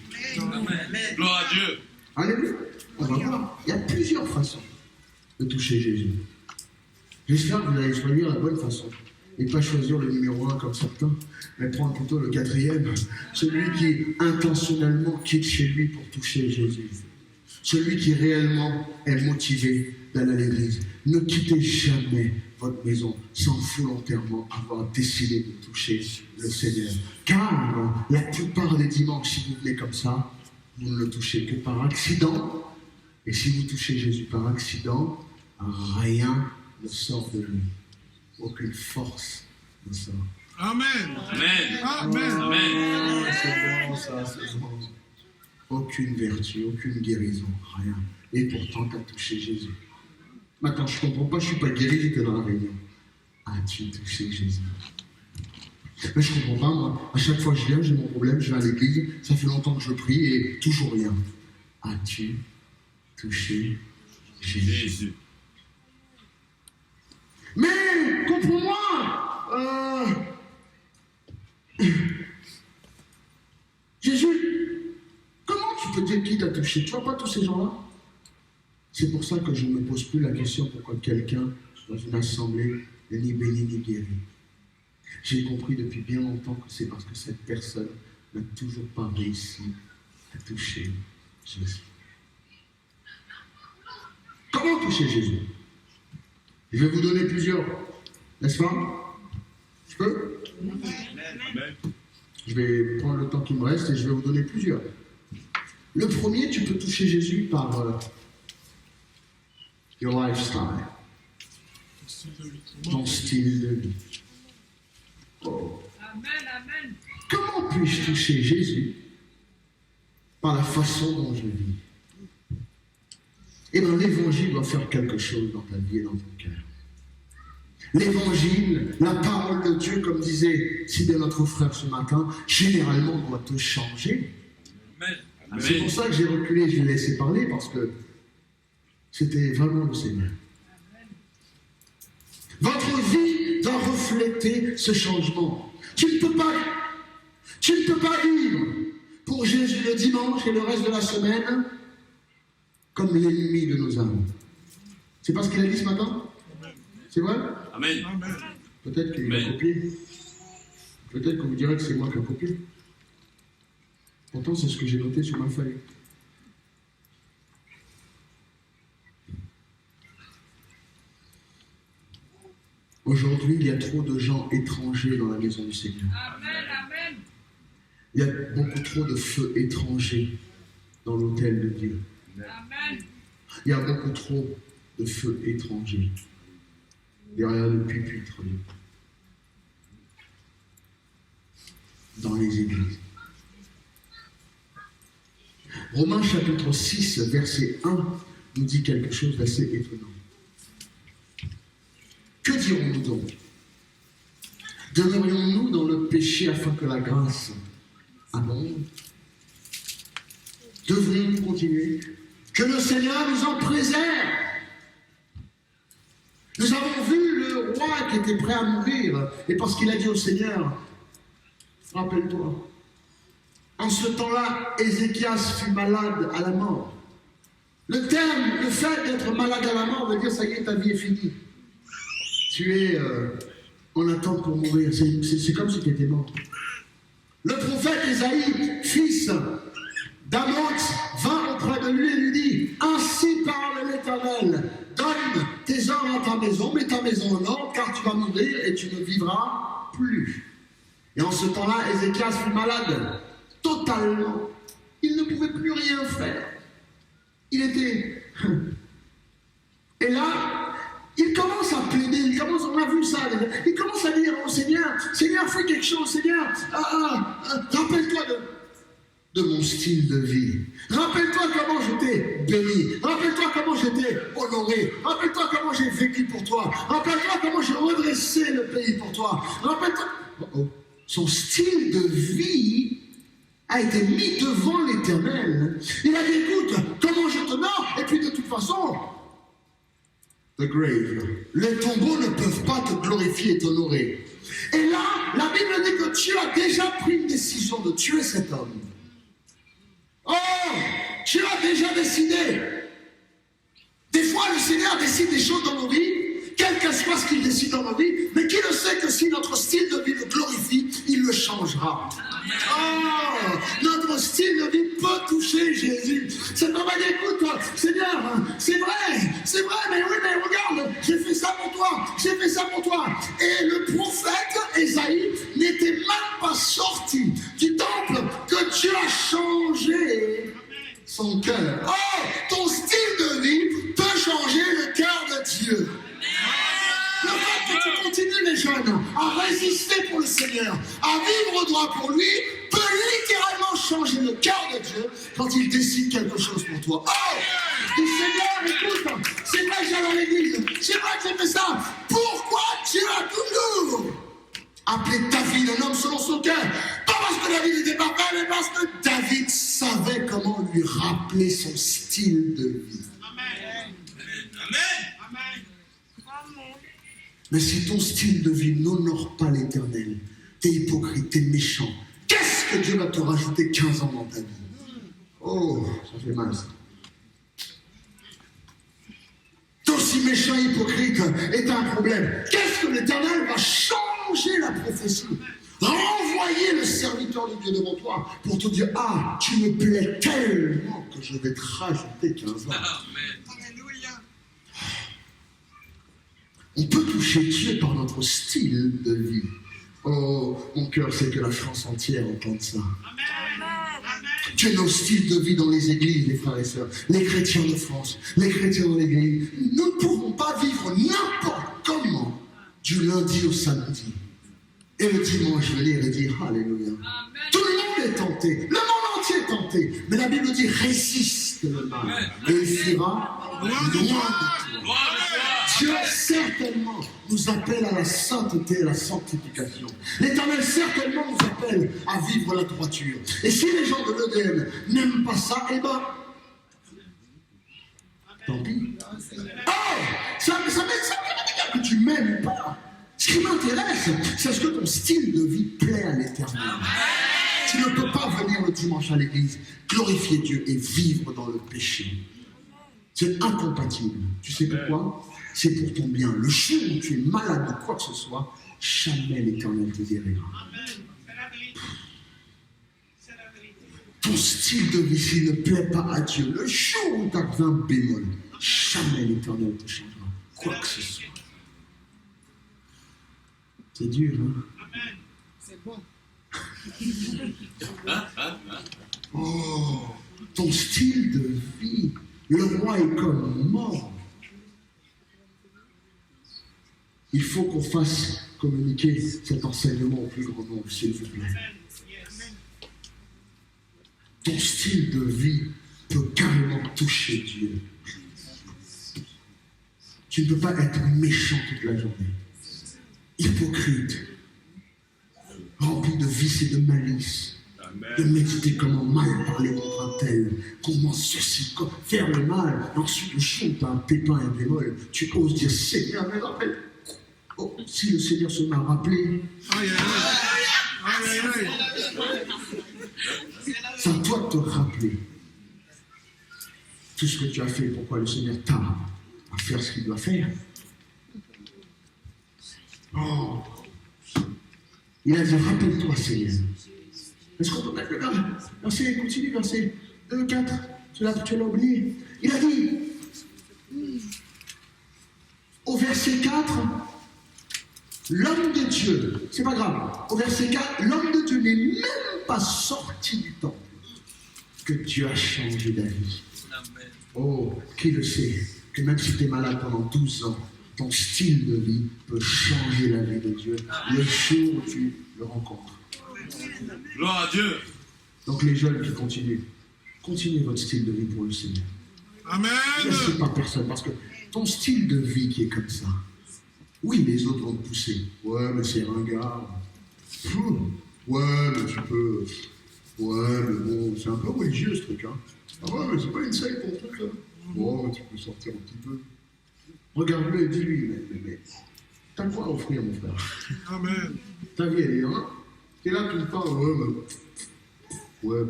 Gloire à Dieu. Alléluia. On va voir. Il y a plusieurs façons de toucher Jésus. J'espère que vous allez choisir la bonne façon. Et pas choisir le numéro 1 comme certains, mais prendre plutôt le 4e. Celui qui intentionnellement quitte chez lui pour toucher Jésus. Celui qui réellement est motivé d'aller à l'église. Ne quittez jamais votre maison sans volontairement avoir décidé de toucher le Seigneur. Car la plupart des dimanches, si vous venez comme ça, vous ne le touchez que par accident. Et si vous touchez Jésus par accident, rien ne sort de lui. Aucune force ne sort. Amen. Amen. Amen. Amen. C'est bon ça, c'est bon. Aucune vertu, aucune guérison, rien. Et pourtant, tu as touché Jésus. Maintenant, je ne comprends pas, je ne suis pas guéri, j'étais dans la réunion. As-tu touché Jésus? Mais je ne comprends pas, moi. À chaque fois que je viens, j'ai mon problème, je vais à l'église, ça fait longtemps que je prie et toujours rien. As-tu touché Jésus? Mais, comprends-moi, Jésus, comment tu peux dire qui t'a touché? Tu vois pas tous ces gens-là? C'est pour ça que je ne me pose plus la question pourquoi quelqu'un, dans une assemblée, n'est ni béni ni guéri. J'ai compris depuis bien longtemps que c'est parce que cette personne n'a toujours pas réussi à toucher Jésus. Comment toucher Jésus? Je vais vous donner plusieurs, n'est-ce pas? Je peux? Amen. Je vais prendre le temps qui me reste et je vais vous donner plusieurs. Le premier, tu peux toucher Jésus par your lifestyle, ton style de vie. Oh. Amen. Comment puis-je toucher Jésus? Par la façon dont je vis. Eh bien, l'évangile doit faire quelque chose dans ta vie et dans ton cœur. L'évangile, la parole de Dieu, comme disait si bien notre frère ce matin, généralement doit te changer. Amen. C'est pour ça que j'ai reculé, je l'ai laissé parler, parce que c'était vraiment le Seigneur. Votre vie doit refléter ce changement. Tu ne peux pas vivre pour Jésus le dimanche et le reste de la semaine comme l'ennemi de nos âmes. C'est pas ce qu'il a dit ce matin? C'est vrai? Amen. Peut-être qu'il a copié. Peut-être que vous direz que c'est moi qui ai copié. Pourtant, c'est ce que j'ai noté sur ma feuille. Aujourd'hui, il y a trop de gens étrangers dans la maison du Seigneur. Amen. Il y a beaucoup trop de feux étrangers dans l'autel de Dieu. Amen. Il y a beaucoup trop de feux étrangers derrière le pupitre dans les églises. Romains chapitre 6, verset 1 nous dit quelque chose d'assez étonnant. Que dirons-nous donc? Demeurions-nous dans le péché afin que la grâce abonde? Devrions-nous continuer? Que le Seigneur nous en préserve. Nous avons vu le roi qui était prêt à mourir, et parce qu'il a dit au Seigneur, rappelle-toi, en ce temps-là, Ézéchias fut malade à la mort. Le fait d'être malade à la mort veut dire, ça y est, ta vie est finie. Tu es en attente pour mourir. C'est comme si tu étais mort. Le prophète Ésaïe, fils d'Amoz, vint auprès de lui et lui dit, ainsi parle l'Éternel, donne tes ordres à ta maison, mets ta maison en ordre, car tu vas mourir et tu ne vivras plus. Et en ce temps-là, Ézéchias fut malade, totalement. Il ne pouvait plus rien faire. Il était... Et là, il commence à plaider, on a vu ça, il commence à dire au Seigneur, Seigneur, fais quelque chose, Seigneur, rappelle-toi de mon style de vie. Rappelle-toi comment je t'ai béni. Rappelle-toi comment je t'ai honoré. Rappelle-toi comment j'ai vécu pour toi. Rappelle-toi comment j'ai redressé le pays pour toi. Rappelle-toi... Son style de vie a été mis devant l'Éternel. Il a dit, écoute, comment je t'honore? Et puis de toute façon, the grave, les tombeaux ne peuvent pas te glorifier et t'honorer. Et là, la Bible dit que Dieu a déjà pris une décision de tuer cet homme. Oh, Dieu a déjà décidé. Des fois, le Seigneur décide des choses dans nos vies, quel que soit ce qu'il décide dans nos vies, mais qui le sait que si notre style de vie le glorifie, il le changera. Oh, notre style de vie peut toucher Jésus. C'est pas mal, écoute, Seigneur, c'est vrai, mais oui, mais regarde, j'ai fait ça pour toi. Et le prophète Ésaïe n'était même pas sorti du temple que Dieu a changé son cœur. Oh, ton style de vie peut changer le cœur de Dieu. Le fait que tu continues, les jeunes, à résister pour le Seigneur, à vivre droit pour lui, peut littéralement changer le cœur de Dieu quand il décide quelque chose pour toi. Oh! Dis, Seigneur, écoute, c'est vrai que j'allais à l'église, c'est vrai que j'ai fait ça. Pourquoi Dieu a toujours appelé David un homme selon son cœur? Pas parce que David était parfait, mais parce que David savait comment lui rappeler son style de vie. Amen. Mais si ton style de vie n'honore pas l'Éternel, t'es hypocrite, t'es méchant, qu'est-ce que Dieu va te rajouter 15 ans dans ta vie? Oh, ça fait mal ça. T'es aussi méchant et hypocrite et t'as un problème. Qu'est-ce que l'Éternel va changer la prophétie? Renvoyer le serviteur de Dieu devant toi pour te dire, ah, tu me plais tellement que je vais te rajouter 15 ans. Alléluia. On peut toucher Dieu par notre style de vie. Oh, mon cœur sait que la France entière entende ça. Que nos styles de vie dans les églises, les frères et sœurs, les chrétiens de France, les chrétiens dans l'église, nous ne pouvons pas vivre n'importe comment du lundi au samedi. Et le dimanche, venir et dire Alléluia. Tout le monde est tenté, le monde entier est tenté. Mais la Bible dit résiste le mal et il fuira loin de toi. Dieu certainement nous appelle à la sainteté et à la sanctification. L'Éternel certainement nous appelle à vivre la droiture. Et si les gens de l'EDM n'aiment pas ça, eh ben, tant pis. Oh, ça veut dire que tu m'aimes pas. Ce qui m'intéresse, c'est ce que ton style de vie plaît à l'Éternel. Tu ne peux pas venir le dimanche à l'église, glorifier Dieu et vivre dans le péché. C'est incompatible. Tu sais pourquoi? C'est pour ton bien. Le jour où tu es malade de quoi que ce soit, jamais l'Éternel te guérira. Ton style de vie, s'il ne plaît pas à Dieu, le jour où tu as un bémol, jamais l'Éternel te changera. Quoi que ce soit. C'est dur, hein? C'est bon. Oh, ton style de vie, le roi est comme mort. Il faut qu'on fasse communiquer cet enseignement au plus grand nombre, s'il vous plaît. Ton style de vie peut carrément toucher Dieu. Tu ne peux pas être méchant toute la journée. Hypocrite, rempli de vices et de malice, de méditer comment mal parler contre un tel, comment ceci, comment faire le mal, et ensuite le jour où tu as un pépin et un bémol, tu oses dire Seigneur, mais rappelle. Oh, si le Seigneur se m'a rappelé, c'est à toi de te rappeler tout ce que tu as fait, pourquoi le Seigneur t'a à faire ce qu'il doit faire. Oh, il a dit, rappelle-toi, Seigneur. Est-ce qu'on peut mettre le verset, continue, verset 2, 4, tu l'as oublié. Il a dit, au verset 4, l'homme de Dieu, c'est pas grave, au verset 4, l'homme de Dieu n'est même pas sorti du temple que Dieu a changé d'avis. Oh, qui le sait, que même si tu es malade pendant 12 ans, ton style de vie peut changer la vie de Dieu le jour où tu le rencontres. Gloire à Dieu. Donc les jeunes qui continuez votre style de vie pour le Seigneur. Amen. Ne laissez pas personne, parce que ton style de vie qui est comme ça, oui, les autres vont te pousser. Ouais, mais c'est ringard. Ouais, mais tu peux. Ouais, mais bon, c'est un peu religieux ce truc, hein. Ah ouais, mais c'est pas une secte ton truc là. Bon, mais tu peux sortir un petit peu. Regarde-le et dis-lui, mais t'as quoi à offrir, mon frère? Amen. Ta vie, elle est là. T'es là tout le temps, ouais, mais. Ouais,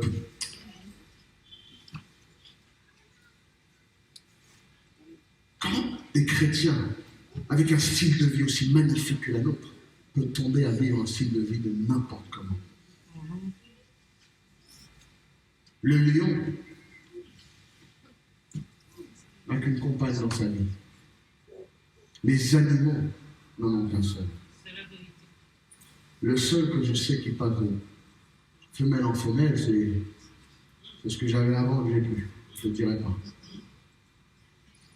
comment des chrétiens, avec un style de vie aussi magnifique que la nôtre, peuvent tomber à vivre un style de vie de n'importe comment? Le lion n'a qu'une compagne dans sa vie. Les animaux n'en ont qu'un seul. Le seul que je sais qui n'est pas de femelle en femelle, c'est ce que j'avais avant que j'ai plus. Je ne te dirai pas.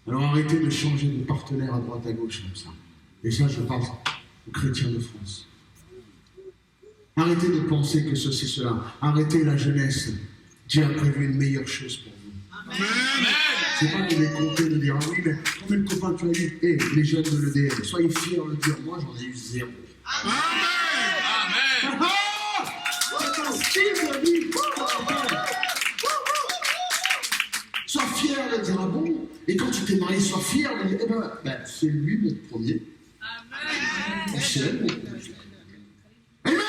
Alors arrêtez de changer de partenaire à droite à gauche comme ça. Et ça, je parle aux chrétiens de France. Arrêtez de penser que ceci, cela. Arrêtez la jeunesse. Dieu a prévu une meilleure chose pour vous. Amen. C'est pas de les compter, de dire, ah oui, mais combien de copains tu as eu? Eh, les jeunes de l'EDM, soyez fiers de le dire, moi j'en ai eu 0. Amen. Amen. C'est un style de vie. Sois fier de dire, ah bon? Et quand tu t'es marié, sois fier de dire, eh ben c'est lui mon premier. Amen. C'est elle mon premier. Amen.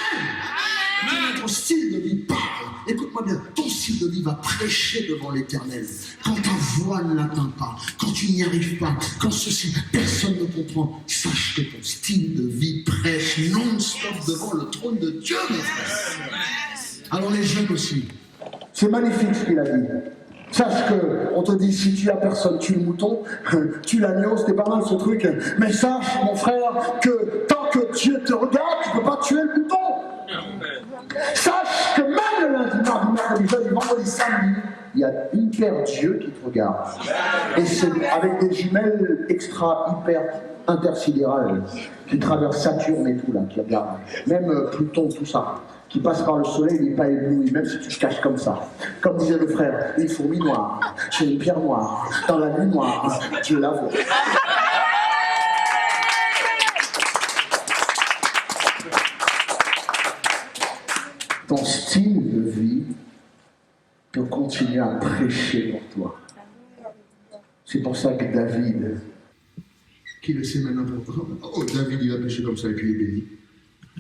Ton style de vie parle. Écoute-moi bien, ton style de vie va prêcher devant l'Éternel. Quand ta voix ne l'atteint pas, quand tu n'y arrives pas, quand ceci, personne ne comprend, sache que ton style de vie prêche non-stop devant le trône de Dieu, mon frère. Alors les jeunes aussi, c'est magnifique ce qu'il a dit. Sache qu'on te dit, si tu as personne, tue le mouton, tue l'agneau, c'était pas mal ce truc. Mais sache, mon frère, que tant que Dieu te regarde, tu ne peux pas tuer le mouton. il y a hyper Dieu qui te regarde. Et c'est avec des jumelles extra, hyper intersidérales, qui traversent Saturne et tout, là, qui regardent. Même Pluton, tout ça, qui passe par le soleil, il n'est pas ébloui, même si tu te caches comme ça. Comme disait le frère, une fourmi noire, sur une pierre noire, dans la nuit noire, Dieu la voit. Ton style de vie peut continuer à prêcher pour toi. C'est pour ça que David, Qui le sait maintenant pourquoi? Oh, David, il a péché comme ça et puis il est béni.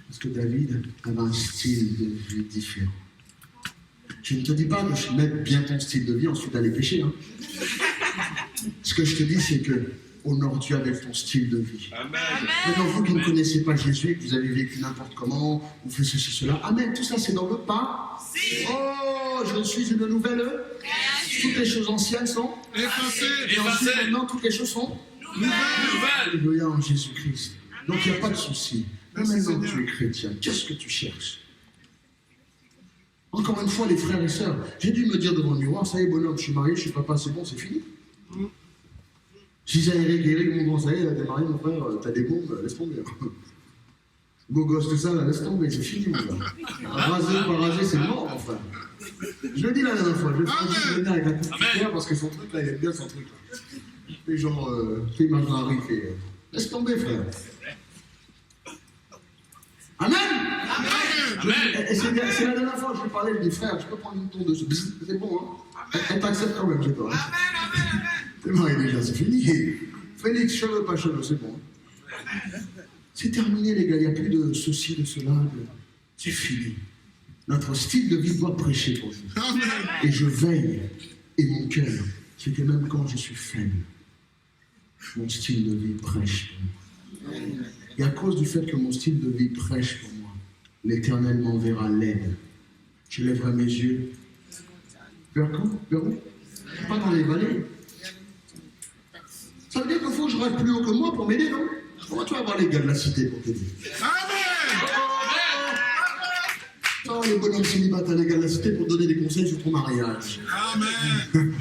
Parce que David avait un style de vie différent. Je ne te dis pas de mettre bien ton style de vie, ensuite d'aller pécher. Hein. Ce que je te dis, c'est que honore Dieu avec ton style de vie. Amen. Maintenant, vous qui ne connaissez pas Jésus et que vous avez vécu n'importe comment, vous faites ceci, cela, amen, tout ça c'est dans votre part. Oh, je suis une nouvelle. Toutes les choses anciennes sont Effacé. et ensuite maintenant toutes les choses sont Nouvelle. Alléluia en Jésus-Christ. Donc il n'y a pas de souci. Même maintenant que tu es chrétien, qu'est-ce que tu cherches? Encore une fois, les frères et sœurs, j'ai dû me dire devant le miroir, ça y est, bonhomme, je suis marié, je suis papa, c'est bon, c'est fini. Je disais à Eric, mon grand, ça y est, t'es marié, mon frère, t'as des bombes, laisse tomber. Beau gosse, tout ça, là, laisse tomber, c'est fini, mon frère. Raser, pas raser, c'est mort, mon frère. Je le dis la dernière fois, je vais venir avec un coup de cuillère parce que son truc, là, il aime bien son truc, là. Et genre, tu imagines Harry, il fait, laisse tomber, frère. Amen. C'est la dernière fois que je vais parler, je dis, frère, je peux prendre une tour de ce bzzz, c'est bon, hein. Elle t'accepte quand même, j'ai pas. T'es marié déjà, c'est fini. Félix, cheveux, pas cheveux, c'est bon. C'est terminé, les gars, il n'y a plus de ceci, de cela, c'est fini. Notre style de vie doit prêcher pour nous. Et je veille, et mon cœur, c'est que même quand je suis faible, mon style de vie prêche pour moi. Et à cause du fait que mon style de vie prêche pour moi, l'Éternel m'enverra l'aide. Je lèverai mes yeux. Vers où? Vers où? Pas dans les vallées. Ça veut dire qu'il faut que je reste plus haut que moi pour m'aider, non? Comment tu vas avoir les gars de la cité pour t'aider? Non, les bonhommes célibataires, les gars de la cité pour donner des conseils sur ton mariage. Amen.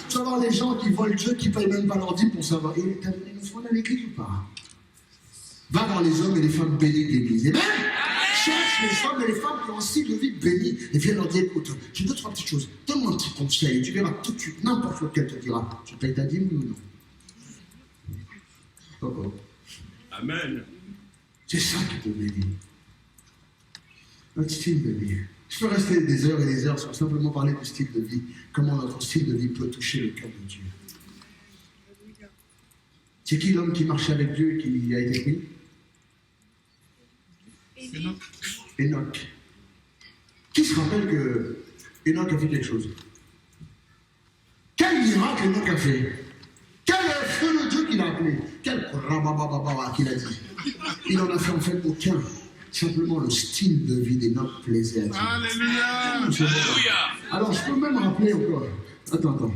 Tu vas voir les gens qui volent Dieu, qui ne payent même pas leur dîme pour savoir. Et t'as donné une offrande à l'église ou pas? Va voir les hommes et les femmes bénis de l'église. Et même, cherche les hommes et les femmes qui ont un style de vie béni. Et viens leur dire, écoute, j'ai deux, trois petites choses. Donne-moi un petit conseil. Et tu verras tout de suite, n'importe lequel te dira. Tu payes ta dîme, oui ou non? Oh oh. Amen. C'est ça qui te bénit. Notre style de vie. Je peux rester des heures et des heures sans simplement parler du style de vie. Comment notre style de vie peut toucher le cœur de Dieu. C'est qui l'homme qui marchait avec Dieu et qui a été pris? Enoch. Qui se rappelle que Enoch a fait quelque chose? Quel miracle Enoch a fait? Quel feu de Dieu qu'il a appelé? Quel rababababa qu'il a dit? Il n'en a fait en fait aucun. Simplement le style de vie d'Enoch plaisait à Dieu. Alléluia. Alors je peux même rappeler encore. Attends.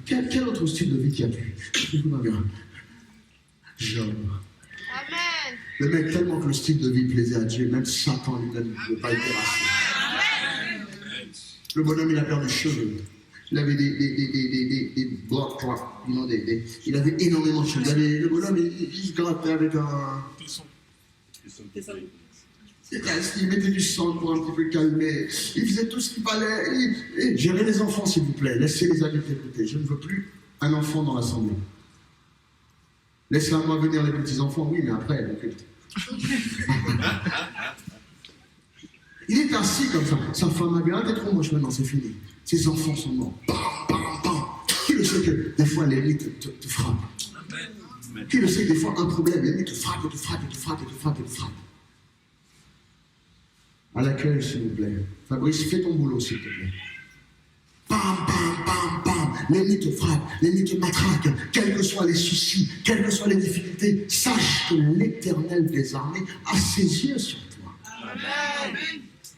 Quel autre style de vie qu'il y a pu? Écoute-moi bien. Job. Amen. Le mec, tellement que le style de vie plaisait à Dieu, même Satan lui-même ne pouvait pas le terrasser. Le bonhomme, il a perdu cheveux. Il avait des blocs, il avait énormément de cheveux. Le bonhomme, il se grattait avec un... Il mettait du sang pour un petit peu calmer. Il faisait tout ce qu'il fallait. Gérez les enfants, s'il vous plaît. Laissez les adultes écouter. Je ne veux plus un enfant dans l'assemblée. Laisse-la moi venir les petits-enfants, oui, mais après, le culte. Il est assis comme ça. Sa femme a bien, t'es trop moche maintenant, c'est fini. Ses enfants sont morts. Bam, bam, bam. Qui le sait que des fois l'ennemi te frappe? Qui le sait que des fois un problème, l'ennemi te frappe. À l'accueil, s'il vous plaît. Fabrice, fais ton boulot, s'il te plaît. Bam, bam, bam, bam. L'ennemi te frappe, l'ennemi te matraque. Quels que soient les soucis, quelles que soient les difficultés, sache que l'Éternel des armées a ses yeux sur toi. Amen.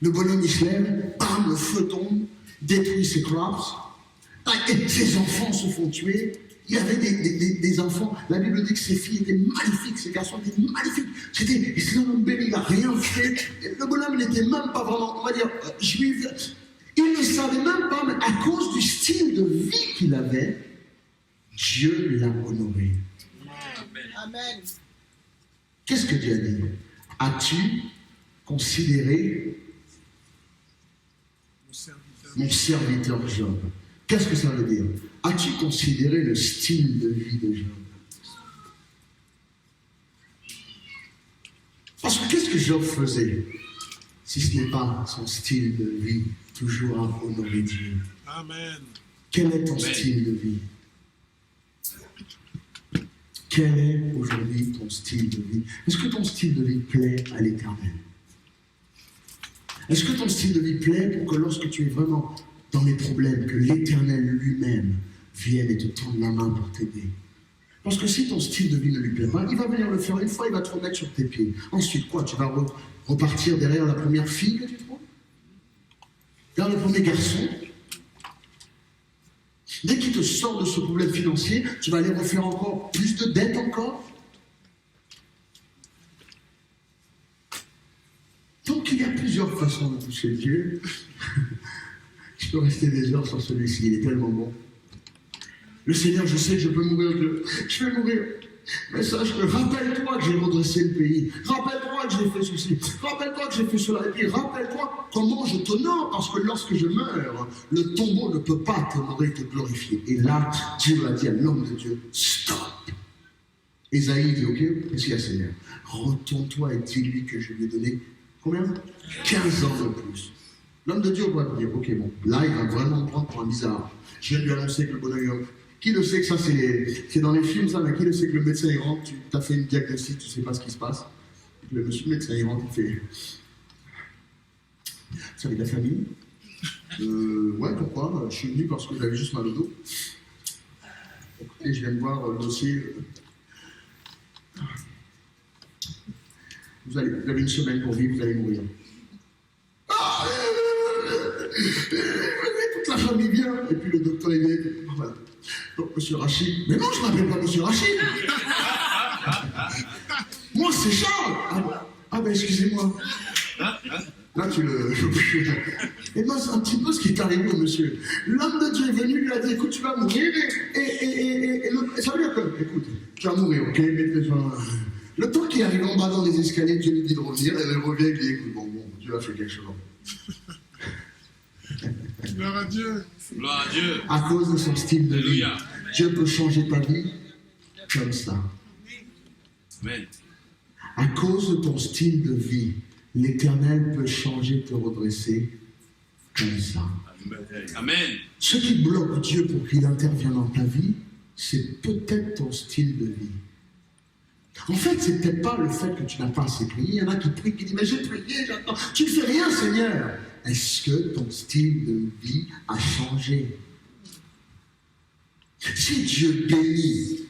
Le bonhomme, il se lève, bam, le feu tombe, détruit ses crops. Et ses enfants se font tuer. Il y avait des enfants. La Bible dit que ses filles étaient magnifiques, ses garçons étaient magnifiques. C'était un homme béni, il n'a rien fait. Et le bonhomme, il n'était même pas vraiment, on va dire, juif. Il ne savait même pas, mais à cause du style de vie qu'il avait, Dieu l'a honoré. Amen. Qu'est-ce que Dieu a dit? As-tu considéré mon serviteur Job? Qu'est-ce que ça veut dire? As-tu considéré le style de vie de Job? Parce que qu'est-ce que Job faisait, si ce n'est pas son style de vie, toujours à honorer Dieu? Amen. Quel est ton style de vie? Quel est aujourd'hui ton style de vie? Est-ce que ton style de vie plaît à l'Éternel? Est-ce que ton style de vie plaît pour que lorsque tu es vraiment dans les problèmes, que l'Éternel lui-même vienne et te tende la main pour t'aider? Parce que si ton style de vie ne lui plaît pas, il va venir le faire une fois, il va te remettre sur tes pieds. Ensuite, quoi? Tu vas repartir derrière la première fille que tu trouves? Derrière le premier garçon? Dès qu'il te sort de ce problème financier, tu vas aller refaire encore plus de dettes encore? Donc il y a plusieurs façons de toucher Dieu. Je peux rester des heures sur celui-ci, il est tellement bon. Le Seigneur, je sais que je peux mourir, je vais mourir. Mais sache que rappelle-toi que j'ai redressé le pays. Rappelle-toi que j'ai fait ceci. Rappelle-toi que j'ai fait cela. Et puis rappelle-toi comment je t'honore. Parce que lorsque je meurs, le tombeau ne peut pas t'honorer, te glorifier. Et là, Dieu a dit à l'homme de Dieu, stop. Ésaïe dit, ok, qu'est-ce qu'il y a, Seigneur? Retourne-toi et dis-lui que je lui ai donné combien? 15 ans de plus. L'homme de Dieu va te dire, ok, bon, là, il va vraiment me prendre pour un bizarre. Je viens de lui annoncer que le bonheur. Qui le sait que ça, c'est dans les films, ça, mais qui le sait que le médecin, il rentre, tu as fait une diagnostic, tu ne sais pas ce qui se passe. Le médecin, il rentre, il fait... C'est avec la famille? Ouais, pourquoi? Je suis venu parce que j'avais juste mal au dos. Écoutez, je viens de voir le dossier. Vous avez une semaine pour vivre, vous allez mourir. Ah, toute la famille vient, et puis le docteur, il est... Voilà. Donc, monsieur Rachid, mais non, je ne m'appelle pas monsieur Rachid. Moi, c'est Charles. Ah ben, excusez-moi. Là, tu le... Et moi, c'est un petit peu ce qui est arrivé au monsieur. L'homme de Dieu est venu, lui a dit, écoute, tu vas mourir, et ça veut dire que, écoute, tu vas mourir, ok, le temps qu'il arrive en bas dans les escaliers, Dieu lui dit de revenir, et il revient, il dit, écoute, bon, Dieu a fait quelque chose. Gloire à Dieu. Gloire à Dieu. À cause de son style de vie, Alléluia. Dieu peut changer ta vie comme ça. Amen. À cause de ton style de vie, l'Éternel peut changer, te redresser comme ça. Amen. Ce qui bloque Dieu pour qu'il intervienne dans ta vie, c'est peut-être ton style de vie. En fait, c'est peut-être pas le fait que tu n'as pas assez prié. Il y en a qui prient, qui disent, mais j'ai prié, j'attends. Tu ne fais rien, Seigneur. Est-ce que ton style de vie a changé? Si Dieu bénit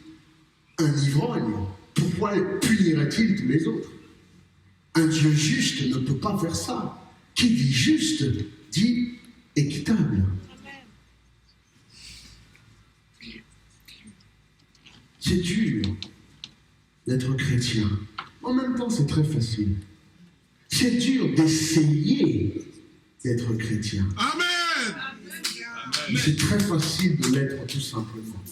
un ivrogne, pourquoi punirait-il tous les autres? Un Dieu juste ne peut pas faire ça. Qui dit juste, dit équitable. C'est dur d'être chrétien. En même temps, c'est très facile. C'est dur d'essayer d'être chrétien. Amen. Mais c'est très facile de l'être tout simplement.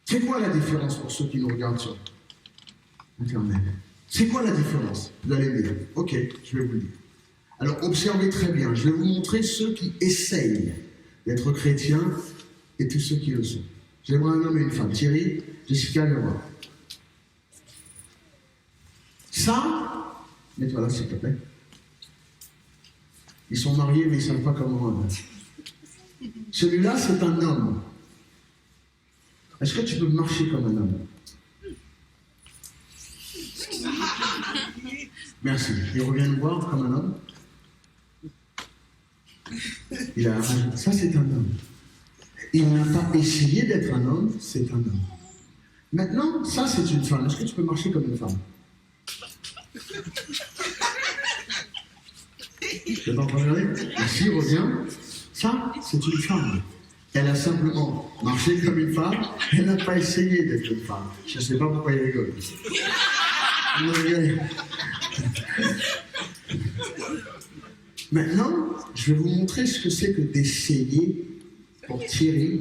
C'est quoi la différence pour ceux qui nous regardent sur Internet? C'est quoi la différence? Vous allez me dire, ok, je vais vous le dire. Alors observez très bien, je vais vous montrer ceux qui essayent d'être chrétiens et tous ceux qui le sont. J'aimerais un homme et une femme. Thierry, Jessica, viens voir. Ça, mets-toi là s'il te plaît. Ils sont mariés mais ils ne savent pas comment. Celui-là, c'est un homme. Est-ce que tu peux marcher comme un homme? Merci. Il revient nous voir comme un homme. Ça, c'est un homme. Il n'a pas essayé d'être un homme, c'est un homme. Maintenant, ça, c'est une femme. Est-ce que tu peux marcher comme une femme? Je vais t'en parler. Merci, reviens. Ça, c'est une femme. Elle a simplement marché comme une femme, elle n'a pas essayé d'être une femme. Je ne sais pas pourquoi il rigole. Maintenant, je vais vous montrer ce que c'est que d'essayer pour Thierry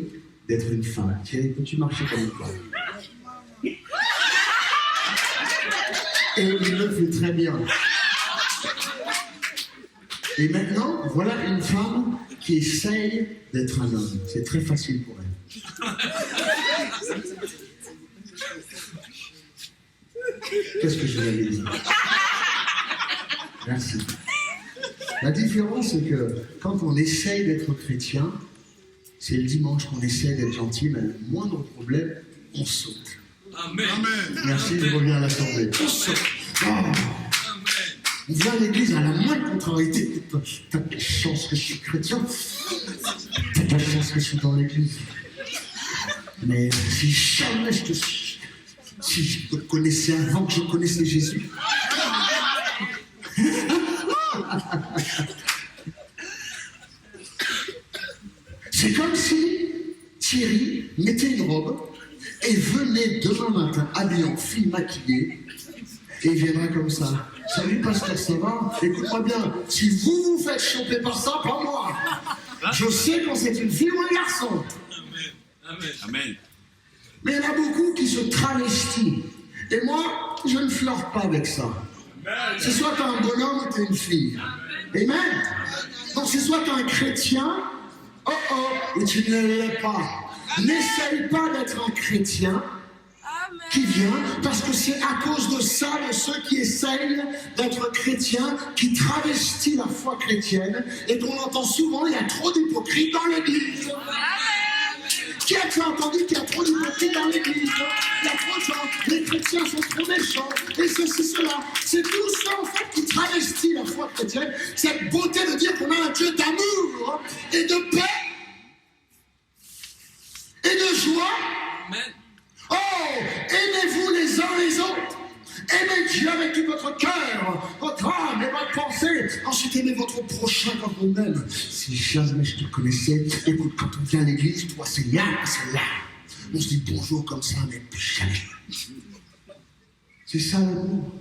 d'être une femme. Thierry, peux-tu marcher comme une femme? Et il le fait très bien. Et maintenant, voilà une femme qui essaye d'être un homme. C'est très facile pour elle. Qu'est-ce que je vous avais dit? Merci. La différence, c'est que quand on essaye d'être chrétien, c'est le dimanche qu'on essaie d'être gentil, mais le moindre problème, on saute. Amen. Merci, je reviens à l'assemblée. On saute. Oh. On vient à l'église à la moindre contrariété. T'as de chance que je suis chrétien. T'as de chance que je suis dans l'église. Mais si jamais si je te connaissais avant que je connaissais Jésus. C'est comme si Thierry mettait une robe et venait demain matin habillé en fille maquillée et il viendra comme ça. Salut pasteur, ça va? Écoute-moi bien, si vous vous faites choper par ça, pas moi. Je sais quand c'est une fille ou un garçon. Amen. Mais il y en a beaucoup qui se travestissent. Et moi, je ne flirte pas avec ça. C'est soit t'es un bonhomme ou t'es une fille. Amen. Donc c'est soit t'es un chrétien, et tu ne l'es pas. N'essaye pas d'être un chrétien qui vient, parce que c'est à cause de ça, de ceux qui essayent d'être chrétiens, qui travestissent la foi chrétienne, et qu'on entend souvent, il y a trop d'hypocrites dans l'église. Qui a-t-il entendu qu'il y a trop d'hypocrites dans l'église? Il y a trop de gens, les chrétiens sont trop méchants, et ceci, cela. C'est tout ça, en fait, qui travestit la foi chrétienne, cette beauté de dire qu'on a un Dieu d'amour, et de paix, et de joie. Amen. Oh, aimez-vous les uns les autres. Aimez Dieu avec tout votre cœur, votre âme et votre pensée. Ensuite, aimez votre prochain comme vous-même. Si jamais je te connaissais, écoute, quand on vient à l'église, toi, c'est là, c'est là. On se dit bonjour comme ça, mais plus jamais. C'est ça l'amour.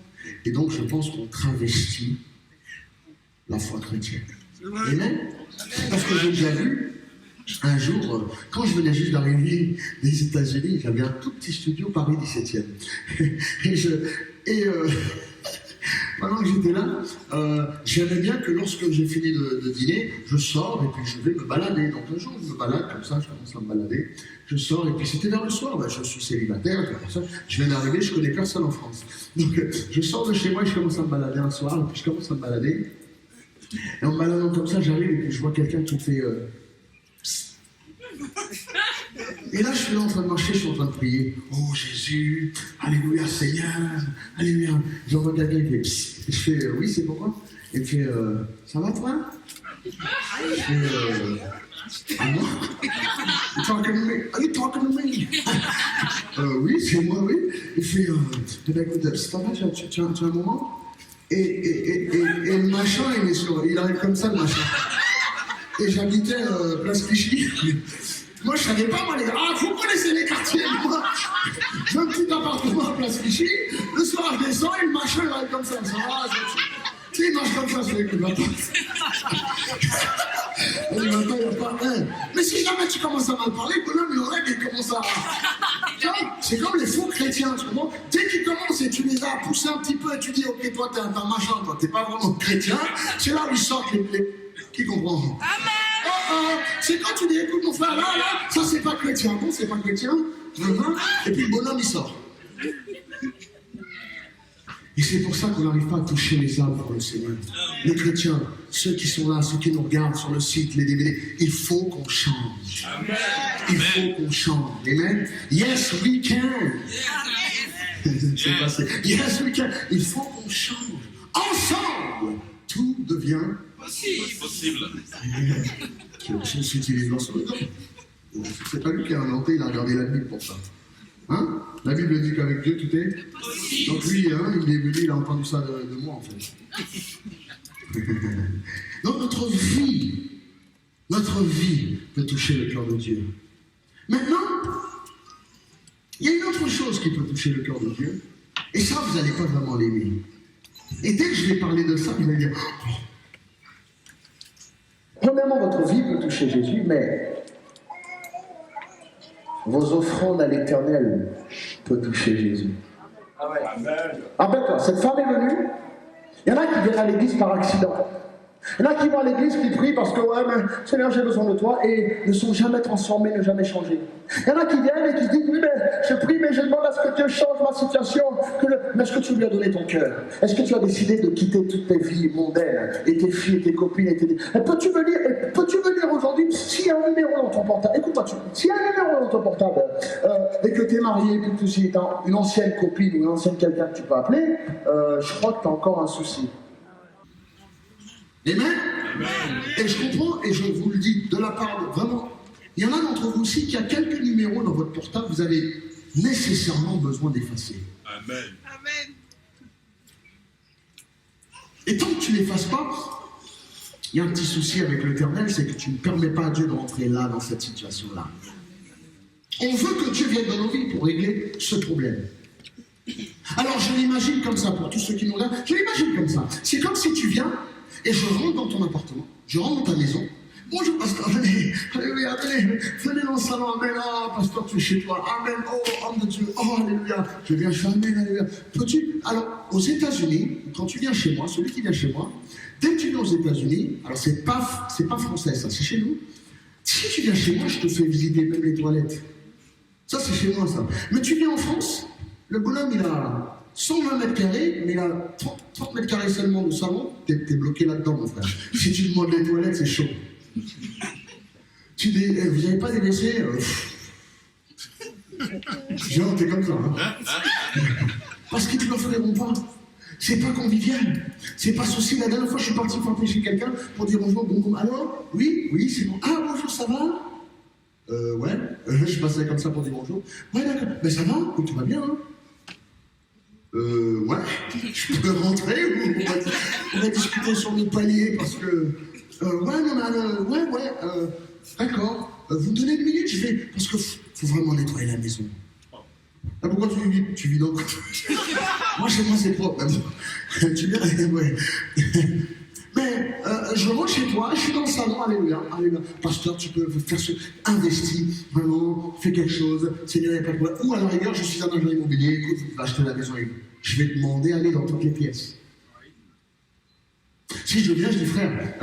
Et donc, je pense qu'on travestit la foi chrétienne. Amen. Parce que j'ai déjà vu. Un jour, quand je venais juste d'arriver des États-Unis, j'avais un tout petit studio Paris 17e. Et pendant que j'étais là, j'aimais bien que lorsque j'ai fini de dîner, je sors et puis je vais me balader. Donc un jour, je me balade comme ça, je commence à me balader. Je sors et puis c'était vers le soir. Ben, je suis célibataire, comme ça. Je viens d'arriver, je connais personne en France. Donc je sors de chez moi et je commence à me balader un soir. Et puis je commence à me balader. Et en me baladant comme ça, j'arrive et puis je vois quelqu'un qui me fait... Et là, je suis là en train de marcher, je suis en train de prier. Oh Jésus, Alléluia Seigneur, Alléluia. J'entends quelqu'un qui fait psst. Et je fais oui, c'est pourquoi? Et il fait ça va toi? Je fais ah moi? You talking to me? Are you talking to me? Oui, c'est moi, oui. Il fait eh ben, écoute, ça va, tu as un moment? Et le machin, il arrive comme ça, le machin. Et j'habitais Place Clichy. Moi, je savais pas, moi, les gars. Ah, vous connaissez les quartiers, moi. J'ai un petit appartement à Place Clichy. Le soir, je descends et le machin, il arrive comme ça. Ça va, tu sais, il marche comme ça, je fais que le matin. Et le matin, il n'y a pas. Mais si jamais tu commences à mal parler, le bonhomme, il commence à. C'est comme les faux chrétiens, tu comprends? Dès qu'ils commencent et tu les as poussés un petit peu et tu dis, ok, toi, t'es un machin, toi, t'es pas vraiment chrétien, c'est là où ils sortent les... Qui comprend? Amen. C'est quand tu dis, écoute mon frère, là, ça c'est pas chrétien. Bon, c'est pas chrétien. Et puis le bonhomme, il sort. Et c'est pour ça qu'on n'arrive pas à toucher les âmes pour le Seigneur. Les chrétiens, ceux qui sont là, ceux qui nous regardent sur le site, les DVD, il faut qu'on change. Amen. Il faut qu'on change. Amen. Yes, we can. C'est passé. Yes, we can. Il faut qu'on change. Ensemble, tout devient Possible. Je suis utilisé dans son nom. C'est pas lui qui a inventé, il a regardé la Bible pour ça. Hein? La Bible dit qu'avec Dieu tout est possible. Donc lui, hein, il est venu, il a entendu ça de moi en fait. Donc notre vie peut toucher le cœur de Dieu. Maintenant, il y a une autre chose qui peut toucher le cœur de Dieu, et ça vous n'allez pas vraiment l'aimer. Et dès que je vais parler de ça, vous allez dire Premièrement, votre vie peut toucher Jésus, mais vos offrandes à l'Éternel peuvent toucher Jésus. Rappelle-toi, cette femme est venue, il y en a qui viennent à l'église par accident. Il y en a qui vont à l'église, qui prient parce que, ouais, mais Seigneur, j'ai besoin de toi, et ne sont jamais transformés, ne jamais changés. Il y en a qui viennent et qui disent, oui, mais je prie, mais je demande à ce que Dieu change ma situation. Mais est-ce que tu lui as donné ton cœur? Est-ce que tu as décidé de quitter toutes tes vies mondaines, et tes filles, et tes copines, et peux-tu venir aujourd'hui, s'il y a un numéro dans ton portable, écoute-moi, s'il y a un numéro dans ton portable, et que tu es marié, que tu es une ancienne copine ou une ancienne quelqu'un que tu peux appeler, je crois que tu as encore un souci. Amen. Et je comprends, et je vous le dis de la part de vraiment, il y en a d'entre vous aussi qui a quelques numéros dans votre portable, vous avez nécessairement besoin d'effacer. Amen. Amen. Et tant que tu ne l'effaces pas, il y a un petit souci avec l'Éternel, c'est que tu ne permets pas à Dieu de rentrer là, dans cette situation-là. On veut que Dieu vienne dans nos vies pour régler ce problème. Alors je l'imagine comme ça, pour tous ceux qui nous regardent, je l'imagine comme ça. C'est comme si tu viens, et je rentre dans ton appartement, je rentre dans ta maison. Bonjour pasteur, venez, alléluia, venez dans le salon, amen, oh pasteur, tu es chez toi, amen, oh homme de Dieu, oh alléluia, je viens, je fais amen, alléluia. Peux-tu, alors aux États-Unis, quand tu viens chez moi, celui qui vient chez moi, dès que tu viens aux États-Unis, alors c'est pas français ça, c'est chez nous. Si tu viens chez moi, je te fais visiter même les toilettes. Ça c'est chez moi ça. Mais tu viens en France, le bonhomme il a 120 mètres carrés, mais il a 30 mètres carrés seulement de salon, t'es bloqué là-dedans mon frère. Si tu demandes les toilettes, c'est chaud. Vous n'avez pas des WC Genre, t'es comme ça. Hein. Parce qu'ils ne l'offriront pas. C'est pas convivial. C'est pas social. La dernière fois, je suis parti frapper chez quelqu'un pour dire bonjour, bonjour. Alors, oui, c'est bon. Ah, bonjour, ça va ouais. Je passais comme ça pour dire bonjour. Ouais, d'accord. Ben, ça va, tout va bien, hein. Ouais. Je peux rentrer ou on va discuter sur mes paliers parce que. Ouais, non, ouais, d'accord. Vous me donnez une minute, je vais. Parce que faut vraiment nettoyer la maison. Ah, pourquoi tu vis dans. Moi, chez moi, c'est propre. Tu viens, ouais. Mais je rentre chez toi, je suis dans le salon, alléluia. Pasteur, tu peux faire ce. Investis, vraiment, fais quelque chose. Seigneur, il n'y a pas de problème. Ou à la rigueur, je suis un agent immobilier, écoute, tu vas acheter la maison. Je vais te demander d'aller dans toutes les pièces. Si je viens, je dis frère,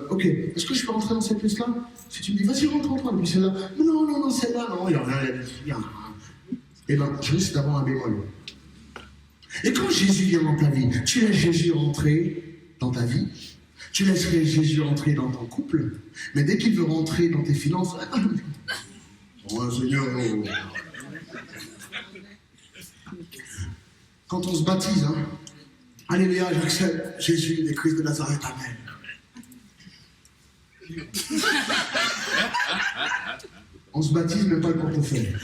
ok, est-ce que je peux rentrer dans cette pièce-là? Si tu me dis, vas-y, rentre, et puis celle-là, non, celle-là, non, il y a rien. Eh bien, je risque d'avoir un bémol. Et quand Jésus vient dans ta vie, tu laisses Jésus rentrer dans ta vie, tu laisserais Jésus rentrer dans ton couple, mais dès qu'il veut rentrer dans tes finances, oh Seigneur, oh. Quand on se baptise, hein, alléluia, j'accepte Jésus, le Christ de Nazareth, amen. On se baptise, mais pas le portefeuille.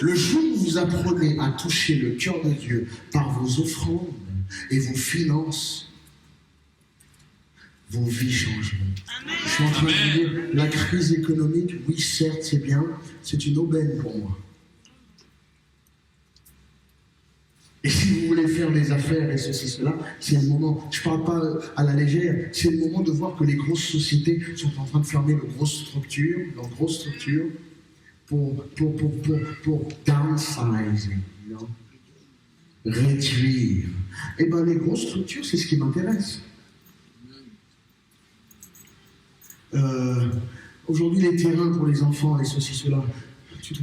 Le jour où vous apprenez à toucher le cœur de Dieu par vos offrandes et vos finances, vos vies changeront. Je suis en train de vous dire, la crise économique, oui, certes, c'est bien, c'est une aubaine pour moi. Et si vous voulez faire des affaires et ceci, cela, c'est le moment. Je ne parle pas à la légère, c'est le moment de voir que les grosses sociétés sont en train de fermer leurs grosses structures pour downsize, réduire. Eh bien, les grosses structures, c'est ce qui m'intéresse. Aujourd'hui, les terrains pour les enfants, et ceci, cela. J'ai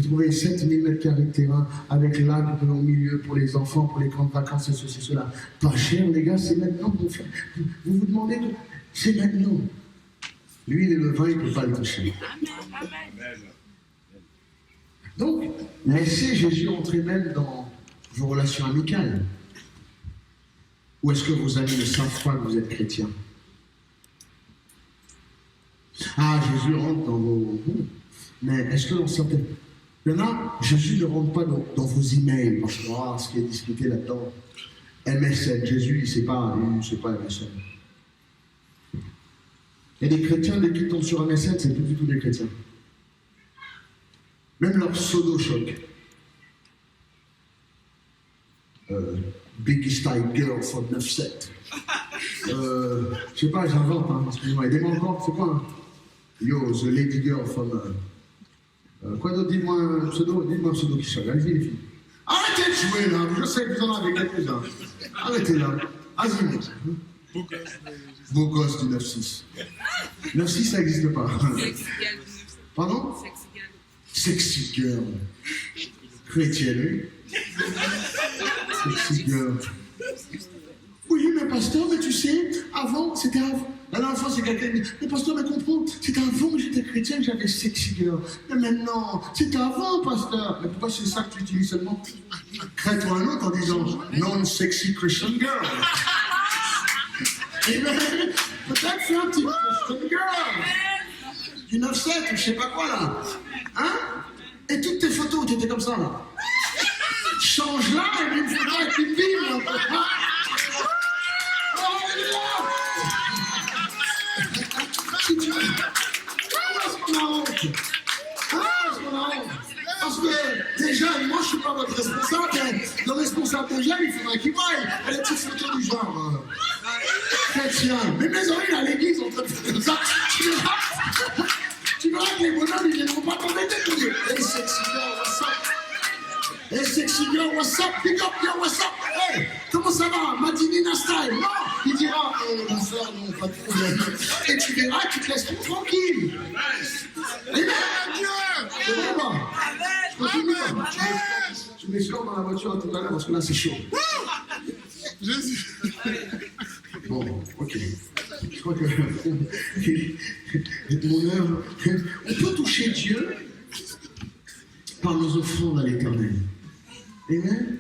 trouvé 7000 mètres carrés de terrain avec lac au milieu pour les enfants, pour les camps de vacances et ceci, cela. Pas cher, les gars, c'est maintenant qu'on fait. Vous vous demandez, c'est maintenant. L'huile et le vin, il ne peut pas le toucher. Donc, laissez Jésus entrer même dans vos relations amicales. Ou est-ce que vos amis ne savent pas que vous êtes chrétien? Ah, Jésus rentre dans vos... Mais est-ce que dans certaines... Maintenant, Jésus ne rentre pas dans vos emails, parce que ce qui est discuté là-dedans. MSN, Jésus, il ne sait pas MSN. Il y a des chrétiens, dès qu'ils tombent sur MSN, c'est plus du tout des chrétiens. Même leur pseudo-choc. Biggie Style Girl for 9-7. Je sais pas, j'invente, hein, excusez-moi. Aidez-moi encore, c'est quoi hein? Yo, the lady girl from... quoi d'autre? Dites-moi un pseudo qui chante. Allez-y, les filles. Arrêtez de jouer, là. Je sais que vous en avez quelques-uns. Arrêtez, là. Azimut. Beau gosse du 9-6. 9-6, ça n'existe pas. Pardon? Sexy girl. Chrétienne, oui. Sexy girl. Oui, mais pasteur, mais tu sais, avant, c'était avant. La dernière fois, c'est quelqu'un qui dit, mais pasteur, mais comprends, c'était avant que j'étais chrétien, que j'avais sexy girl. Mais maintenant, c'était avant, pasteur. Mais pourquoi c'est ça que tu utilises seulement? Crée-toi un autre en disant, non-sexy Christian girl. Et bien, peut-être fais un petit Christian girl. Du 9-7 ou je sais pas quoi, là. Hein? Et toutes tes photos, tu étais comme ça, là. Change-la et mets une photo avec une Bible, un peu. Parce que déjà, moi je suis pas votre responsable, mais le responsable déjà, il faudrait qu'il voie les petites photos du genre chrétien. Mais mes oreilles à l'église en train de faire comme ça, tu verras que les bonhommes ils viendront pas t'embêter. Hey sexy girl, what's up? Hey sexy girl, what's up? Big up girl, what's up? Hey, comment ça va? Madinina style? Non, il dira, ma soeur, non, pas de problème. Et tu verras, tu te laisses tout tranquille. Amen. C'est vrai pas? Je continue pas. Tu m'escortes dans la voiture tout à l'heure parce que là c'est chaud. Bon, ok. Je crois que mon œuvre. On peut toucher Dieu par nos offrandes à l'éternel. Amen.